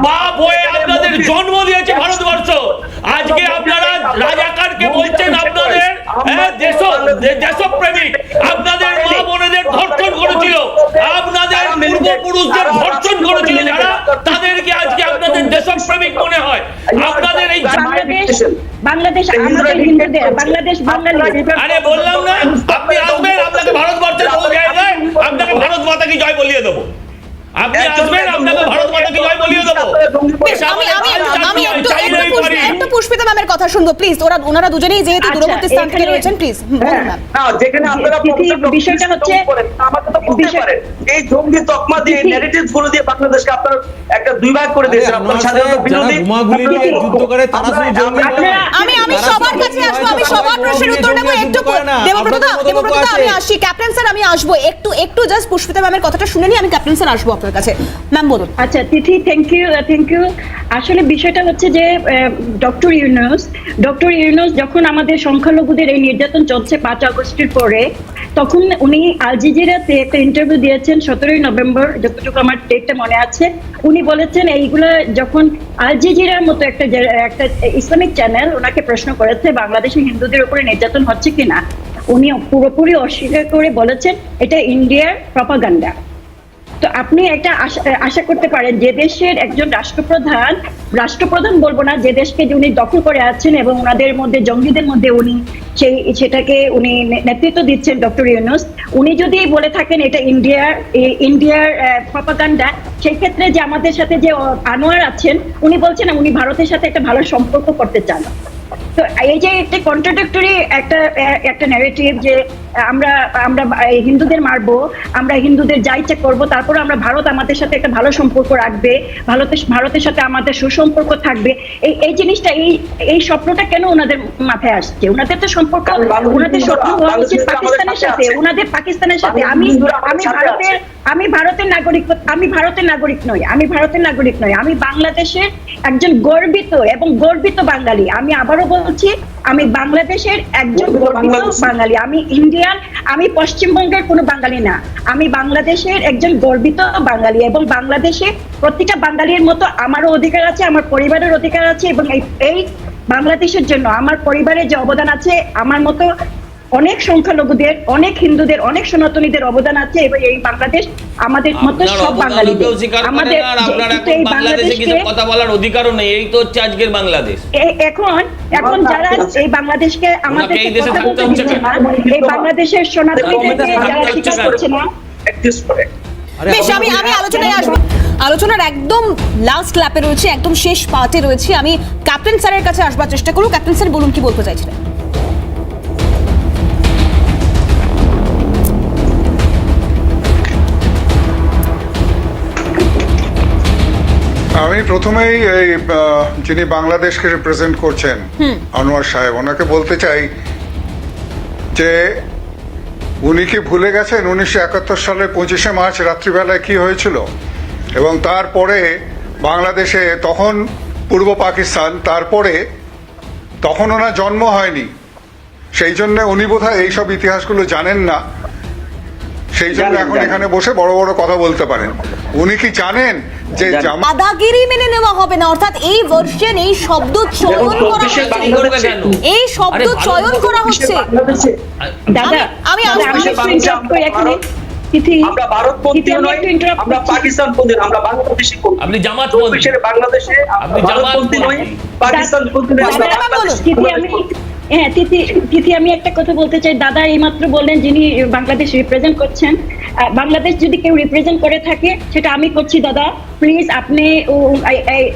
বাপ হয়ে আপনাদের জন্ম দিয়েছে ভারতবর্ষ। আজকে আপনারা রাজাকারকে বলছেন আপনাদের দেশপ্রেমিক, আপনাদের মা বোনেদের ধর্ষণ করেছিল, আপনাদের পূর্বপুরুষদের ধর্ষণ করেছিল যারা, তাদেরকে আজকে আপনাদের দেশপ্রেমিক মনে হয়। আপনাদের এই বাংলাদেশ আমাদের হিন্দুদের, বাংলাদেশ বাঙালি। আরে বললাম না, আপনি আসবেন, আপনাকে ভারতবর্ষের বহু জায়গায় আপনাকে ভারত মাতা কি জয় বলিয়ে দেবো। আপনি আসবেন, আপনাকে ভারত মাতা কি জয় বলিয়ে দেবো। আমি একটু পুষ্পিতা ম্যামের কথা শুনবো প্লিজ। ওনারা দুজনেই যেহেতু দূরবর্তী স্থান থেকে রয়েছেন, প্লিজ। যেখানে আপনারা বিষয়টা হচ্ছে আমাকে তো বলতে পারেন, এই জঙ্গি তকমা দিয়ে ন্যারেটিভস গুলো দিয়ে বাংলাদেশকে আপনারা একটা দুই ভাগ করে দিয়েছেন। আপনারা সাধারণত বিরোধী বোমাগুলি নিয়ে যুদ্ধ করে তারা শুধু জঙ্গি নয়। আমি সবার কাছে আসবো, আমি সবার প্রশ্নের উত্তর দেবো। একটু দেবব্রত আমি আসি, ক্যাপ্টেন স্যার আমি আসবো, একটু জাস্ট পুষ্পিতা ম্যামের কথাটা শুনে নিই, আমি ক্যাপ্টেন স্যার আসবো আপনার কাছে। ম্যাম বলুন। আচ্ছা তিথি, থ্যাংক ইউ। আসলে বিষয়টা হচ্ছে যে ডক্টর ইউনূস যখন আমাদের সংখ্যালঘুদের এই নির্যাতন চলছে 5 আগস্টের পরে, তখন উনি আল জাজিরাতে একটা ইন্টারভিউ দিয়েছেন 17 নভেম্বর, যতটুকু আমার ডেটটা মনে আছে। উনি বলেছেন এইগুলো যখন আল জাজিরার মতো একটা ইসলামিক চ্যানেল ওনাকে প্রশ্ন করেছে বাংলাদেশে হিন্দুদের উপরে নির্যাতন হচ্ছে কিনা, উনি পুরোপুরি অস্বীকার করে বলেছেন এটা ইন্ডিয়ার প্রপাগান্ডা। তো আপনি একটা আশা করতে পারেন যে দেশের একজন রাষ্ট্রপ্রধান বলবো না, যে দেশকে উনি দখল করে আছেন এবং ওনাদের মধ্যে জঙ্গিদের মধ্যে উনি সেটাকে উনি নেতৃত্ব দিচ্ছেন, ডক্টর ইউনূস, উনি যদি বলে থাকেন এটা ইন্ডিয়ার প্রপাগান্ডা, সেই ক্ষেত্রে যে আমাদের সাথে যে আনোয়ার আছেন উনি বলছেন উনি ভারতের সাথে একটা ভালো সম্পর্ক করতে চান। তো এই যে একটা কন্ট্রাডিক্টরি একটা ন্যারেটিভ যে আমরা হিন্দুদের মারবো, আমরা হিন্দুদের যা ইচ্ছা করবো, তারপরে আমরা ভারত আমাদের সাথে একটা ভালো সম্পর্ক রাখবে, ভারতের সাথে আমাদের সুসম্পর্ক থাকবে, এই জিনিসটা এই স্বপ্নটা কেন ওনাদের মাথায় আসছে? ওনাদের তো সম্পর্ক, ওনাদের শত্রু হওয়া উচিত পাকিস্তানের সাথে, ওনাদের পাকিস্তানের সাথে। আমি ভারতের নাগরিক নই, আমি বাংলাদেশের একজন গর্বিত বাঙালি। আমি আবারও বলছি, আমি বাংলাদেশের একজন গর্বিত বাঙালি। আমি ইন্ডিয়ান, আমি পশ্চিমবঙ্গের কোনো বাঙালি না, আমি বাংলাদেশের একজন গর্বিত বাঙালি। এবং বাংলাদেশে প্রত্যেকটা বাঙালির মতো আমারও অধিকার আছে, আমার পরিবারের অধিকার আছে, এবং এই বাংলাদেশের জন্য আমার পরিবারের যে অবদান আছে, আমার মতো অনেক সংখ্যালঘুদের, অনেক হিন্দুদের, অনেক সনাতনীদের অবদান আছে, এবং এই বাংলাদেশ আমাদের মতো সব বাঙালিদের। আমাদের এই বাংলাদেশকে কথা বলার অধিকারও নেই, এই তো হচ্ছে আজকের বাংলাদেশ। এখন যারা এই বাংলাদেশকে আমাদের কথা বলতে দিচ্ছে না, এই বাংলাদেশের সনাতনীদেরকে যারা স্বীকার করছে না। বেশ, আমি আলোচনায় আসবো। আলোচনার একদম লাস্ট ল্যাপে রয়েছে, একদম শেষ পার্টে রয়েছে। আমি ক্যাপ্টেন স্যারের কাছে আসবার চেষ্টা করব। ক্যাপ্টেন স্যার বলুন, কি বলতে চাইছিলেন? আমি প্রথমেই এই যিনি বাংলাদেশকে রিপ্রেজেন্ট করছেন আনোয়ার সাহেব, ওনাকে বলতে চাই যে উনি কি ভুলে গেছেন 1971 সালের 25শে মার্চ রাত্রিবেলায় কি হয়েছিল? এবং তারপরে বাংলাদেশে তখন পূর্ব পাকিস্তান, তারপরে তখন ওনার জন্ম হয়নি, সেই জন্য উনি বোধহয় এইসব ইতিহাসগুলো জানেন না, সেই জন্য এখন এখানে বসে বড় বড় কথা বলতে পারেন। উনি কি জানেন যে দাদাগিরি মেনে নেওয়া হবে না, অর্থাৎ এই ভার্সন, এই শব্দ চয়ন করা হচ্ছে, এই শব্দ চয়ন করা হচ্ছে। দাদা আমি আমরা ভারতপন্থী নই, আমরা পাকিস্তানপন্থী, আমরা বাংলাদেশি। আপনি জামাত বাংলাদেশে আমরা ভারতপন্থী নই, পাকিস্তানপন্থী নই, আমরা বাংলাদেশি। হ্যাঁ তিথি, আমি একটা কথা বলতে চাই। দাদা এইমাত্র বললেন যিনি বাংলাদেশ রিপ্রেজেন্ট করছেন, বাংলাদেশ যদি কেউ রিপ্রেজেন্ট করে থাকে সেটা আমি করছি। দাদা প্লিজ আপনি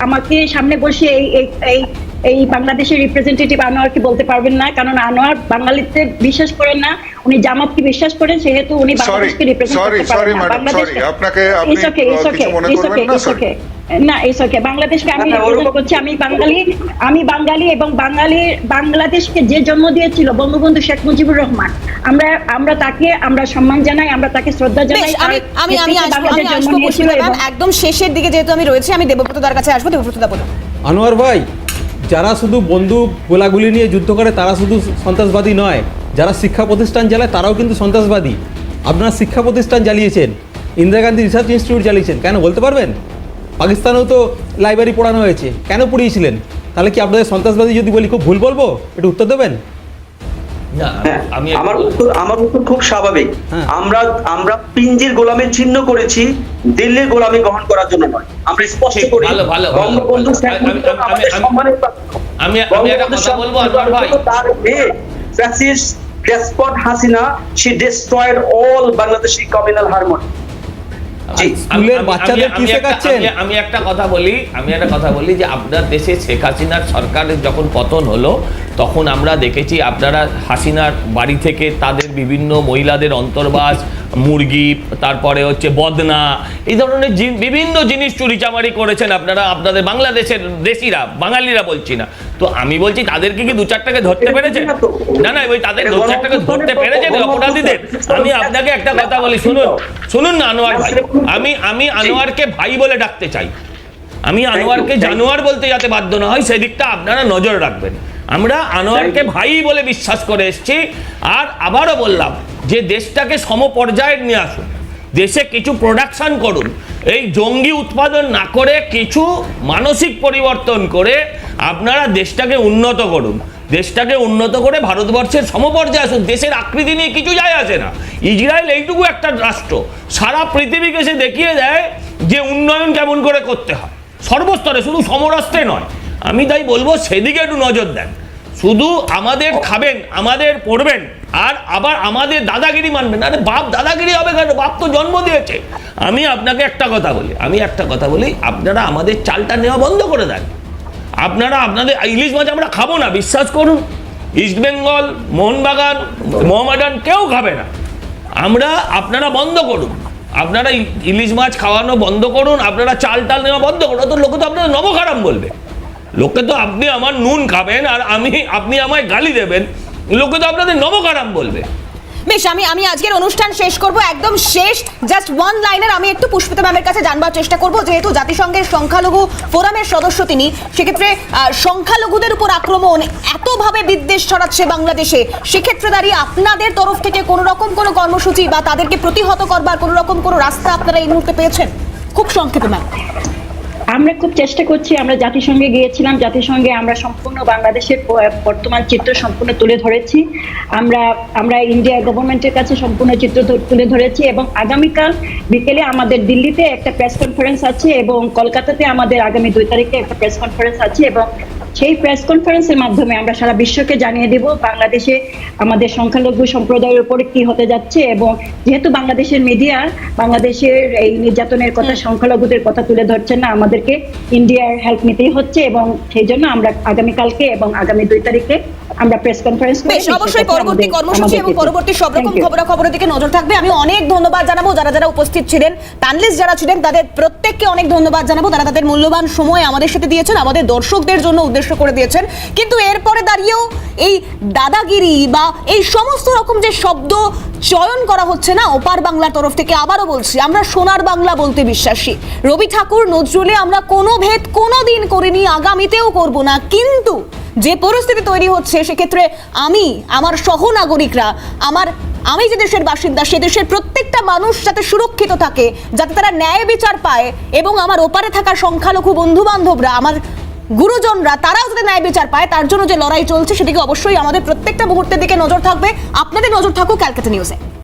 আমাকে সামনে বসে এই বাংলাদেশের রিপ্রেজেন্টেটিভ আনোয়ারকে বলতে পারবেন না, কারণ আনোয়ার বাঙালিতে বিশ্বাস করেন না, উনি জামাতকে বিশ্বাস করেন, সেহেতু উনি বাংলাদেশকে রিপ্রেজেন্ট করতে পারেন না। বাংলাদেশকে না, এই ওকে, বাংলাদেশকে আমি রিপ্রেজেন্ট করছি। আমি বাঙালি এবং বাংলাদেশকে যে জন্ম দিয়েছিল বঙ্গবন্ধু শেখ মুজিবুর রহমান, আমরা তাকে আমরা সম্মান জানাই, আমরা তাকে শ্রদ্ধা জানাই। আমি একদম শেষের দিকে যেহেতু আমি রয়েছি, আমি দেবব্রতদার কাছে আসবো। দেবব্রতদা বলুন। আনোয়ার ভাই, যারা শুধু বন্দুক গোলাগুলি নিয়ে যুদ্ধ করে তারা শুধু সন্ত্রাসবাদী নয়, যারা শিক্ষা প্রতিষ্ঠান জ্বালায় তারাও কিন্তু সন্ত্রাসবাদী। আপনারা শিক্ষা প্রতিষ্ঠান জ্বালিয়েছেন, ইন্দিরা গান্ধী রিসার্চ ইনস্টিটিউট জ্বালিয়েছেন, কেন বলতে পারবেন? পাকিস্তানেও তো লাইব্রেরি পোড়ানো হয়েছে, কেন পুড়িয়েছিলেন? তাহলে কি আপনাদের সন্ত্রাসবাদী যদি বলি খুব ভুল বলবো? একটু উত্তর দেবেন। আমার উত্তর খুব স্বাভাবিক। আমরা পিঞ্জির গোলামি ছিন্ন করেছি, দিল্লির গোলামি গ্রহণ করার জন্য নয়। আমরা স্পষ্ট করি বঙ্গবন্ধু শেখ মুজিবুর আমাদের সম্মানের পাত্র। আমি একটা কথা বলবো আনোয়ার ভাই, তার মেয়ে fascist ডেসপট Hasina, she destroyed all Bangladeshi communal harmony। স্কুলের বাচ্চাদের কি শেখাচ্ছেন? আমি একটা কথা বলি যে আপনার দেশে শেখ হাসিনার সরকারের যখন পতন হলো তখন আমরা দেখেছি আপনারা হাসিনার বাড়ি থেকে তাদের বিভিন্ন মহিলাদের অন্তর্বাস, মুরগি, তারপরে হচ্ছে বদনা, এই ধরনের বিভিন্ন জিনিস চুরিচামারি করেছেন আপনারা, আপনাদের বাংলাদেশের দেশিরা, বাঙালিরা বলছি না। তো আমি বলছি তাদেরকে কি 2-4টাকে ধরতে পেরেছেন? না ওই তাদের 2-4টাকে ধরতে পেরেছেন অপরাধীদের? আমি আপনাকে একটা কথা বলি, শুনুন না আনোয়ার ভাই, আমি আনোয়ারকে ভাই বলে ডাকতে চাই। আমি আনোয়ারকে জানোয়ার বলতে যাতে বাধ্য না হয় সেদিকটা আপনারা নজর রাখবেন। আমরা আনোয়ারকে ভাই বলে বিশ্বাস করে এসেছি। আর আবারও বললাম যে দেশটাকে সমপর্যায়ে নিয়ে আসুন, দেশে কিছু প্রোডাকশন করুন, এই জঙ্গি উৎপাদন না করে কিছু মানসিক পরিবর্তন করে আপনারা দেশটাকে উন্নত করুন। দেশটাকে উন্নত করে ভারতবর্ষের সমপর্যায়ে আসুন। দেশের আকৃতি নিয়ে কিছু যায় আসে না। ইসরায়েল এইটুকু একটা রাষ্ট্র, সারা পৃথিবীকে সে দেখিয়ে দেয় যে উন্নয়ন কেমন করে করতে হয় সর্বস্তরে, শুধু সমরাষ্ট্রে নয়। আমি তাই বলবো সেদিকে একটু নজর দেন। শুধু আমাদের খাবেন, আমাদের পড়বেন, আর আবার আমাদের দাদাগিরি মানবেন। আরে বাপ দাদাগিরি হবে কেন? বাপ তো জন্ম দিয়েছে। আমি আপনাকে একটা কথা বলি, আপনারা আমাদের চালটা নেওয়া বন্ধ করে দেন। আপনাদের ইলিশ মাছ আমরা খাবো না, বিশ্বাস করুন। ইস্ট বেঙ্গল, মোহনবাগান, মোহামেডান কেউ খাবে না। আপনারা বন্ধ করুন, আপনারা ইলিশ মাছ খাওয়ানো বন্ধ করুন, আপনারা চাল নেওয়া বন্ধ করুন। তো লোকে তো আপনারা নবখারাম বলবে, লোকে তো আপনি আমার নুন খাবেন আর আপনি আমায় গালি দেবেন, লোকে তো আপনাদের নবখারাম বলবে। বেশ, আমি আজকের অনুষ্ঠান শেষ করব, একদম শেষ জাস্ট ওয়ান লাইনার আমি একটু পুষ্পিতা ম্যামের কাছে জানবার চেষ্টা করব। যেহেতু জাতিসংঘের সংখ্যালঘু ফোরামের সদস্য তিনি, সেক্ষেত্রে সংখ্যালঘুদের উপর আক্রমণ এতভাবে বিদ্বেষ ছড়াচ্ছে বাংলাদেশে, সেক্ষেত্রে দাঁড়িয়ে আপনাদের তরফ থেকে কোনো রকম কোনো কর্মসূচি বা তাদেরকে প্রতিহত করবার কোনো রকম কোনো রাস্তা আপনারা এই মুহূর্তে পেয়েছেন? খুব সংক্ষেপে ম্যাম। আমরা খুব চেষ্টা করছি, আমরা জাতিসংঘে গিয়েছিলাম, জাতিসংঘে আমরা সম্পূর্ণ বাংলাদেশের বর্তমান চিত্র সম্পূর্ণ তুলে ধরেছি। আমরা ইন্ডিয়া গভর্নমেন্টের কাছে সম্পূর্ণ চিত্র তুলে ধরেছি এবং আগামীকাল বিকেলে আমাদের দিল্লিতে একটা প্রেস কনফারেন্স আছে এবং কলকাতাতে আমাদের আগামী 2 তারিখে একটা প্রেস কনফারেন্স আছে এবং সেই প্রেস কনফারেন্সের মাধ্যমে আমরা সারা বিশ্বকে জানিয়ে দেব বাংলাদেশে আমাদের সংখ্যালঘু সম্প্রদায়ের উপরে কি হতে যাচ্ছে। এবং যেহেতু বাংলাদেশের মিডিয়া বাংলাদেশের এই নির্যাতনের কথা, সংখ্যালঘুদের কথা তুলে ধরছেন না, আমাদেরকে ইন্ডিয়ার হেল্প নিতেই হচ্ছে এবং সেই জন্য আমরা আগামীকালকে এবং আগামী 2 তারিখে আমরা প্রেস কনফারেন্স বেশ, অবশ্যই পরবর্তী কর্মসূচি এবং পরবর্তী সব রকম খবরাখবরের দিকে নজর থাকবে। আমি অনেক ধন্যবাদ জানাবো যারা যারা উপস্থিত ছিলেন, প্যানেলিস্ট যারা ছিলেন তাদের প্রত্যেককে অনেক ধন্যবাদ জানাবো, তারা তাদের মূল্যবান সময় আমাদের সাথে দিয়েছেন, আমাদের দর্শকদের জন্য উদ্দেশ্য করে দিয়েছেন। কিন্তু এরপরে দাঁড়িয়েও এই দাদাগিরি বা এই সমস্ত রকম যে শব্দ চয়ন করা হচ্ছে না ওপার বাংলার তরফ থেকে, আবারও বলছি আমরা সোনার বাংলা বলতে বিশ্বাসী। রবি ঠাকুর, নজরুলে আমরা কোনো ভেদ কোনো দিন করিনি, আগামীতেও করব না। কিন্তু যে পরিস্থিতি তৈরি হচ্ছে সেক্ষেত্রে আমি, আমার সহনাগরিকরা, আমি যে দেশের বাসিন্দা সে দেশের প্রত্যেকটা মানুষ যাতে সুরক্ষিত থাকে, যাতে তারা ন্যায় বিচার পায়, এবং আমার ওপারে থাকা সংখ্যালঘু বন্ধু বান্ধবরা, আমার গুরুজনরা, তারাও যাতে ন্যায় বিচার পায়, তার জন্য যে লড়াই চলছে সেদিকে অবশ্যই আমাদের প্রত্যেকটা মুহূর্তের দিকে নজর থাকবে। আপনাদের নজর থাকুক ক্যালকাটা নিউজে।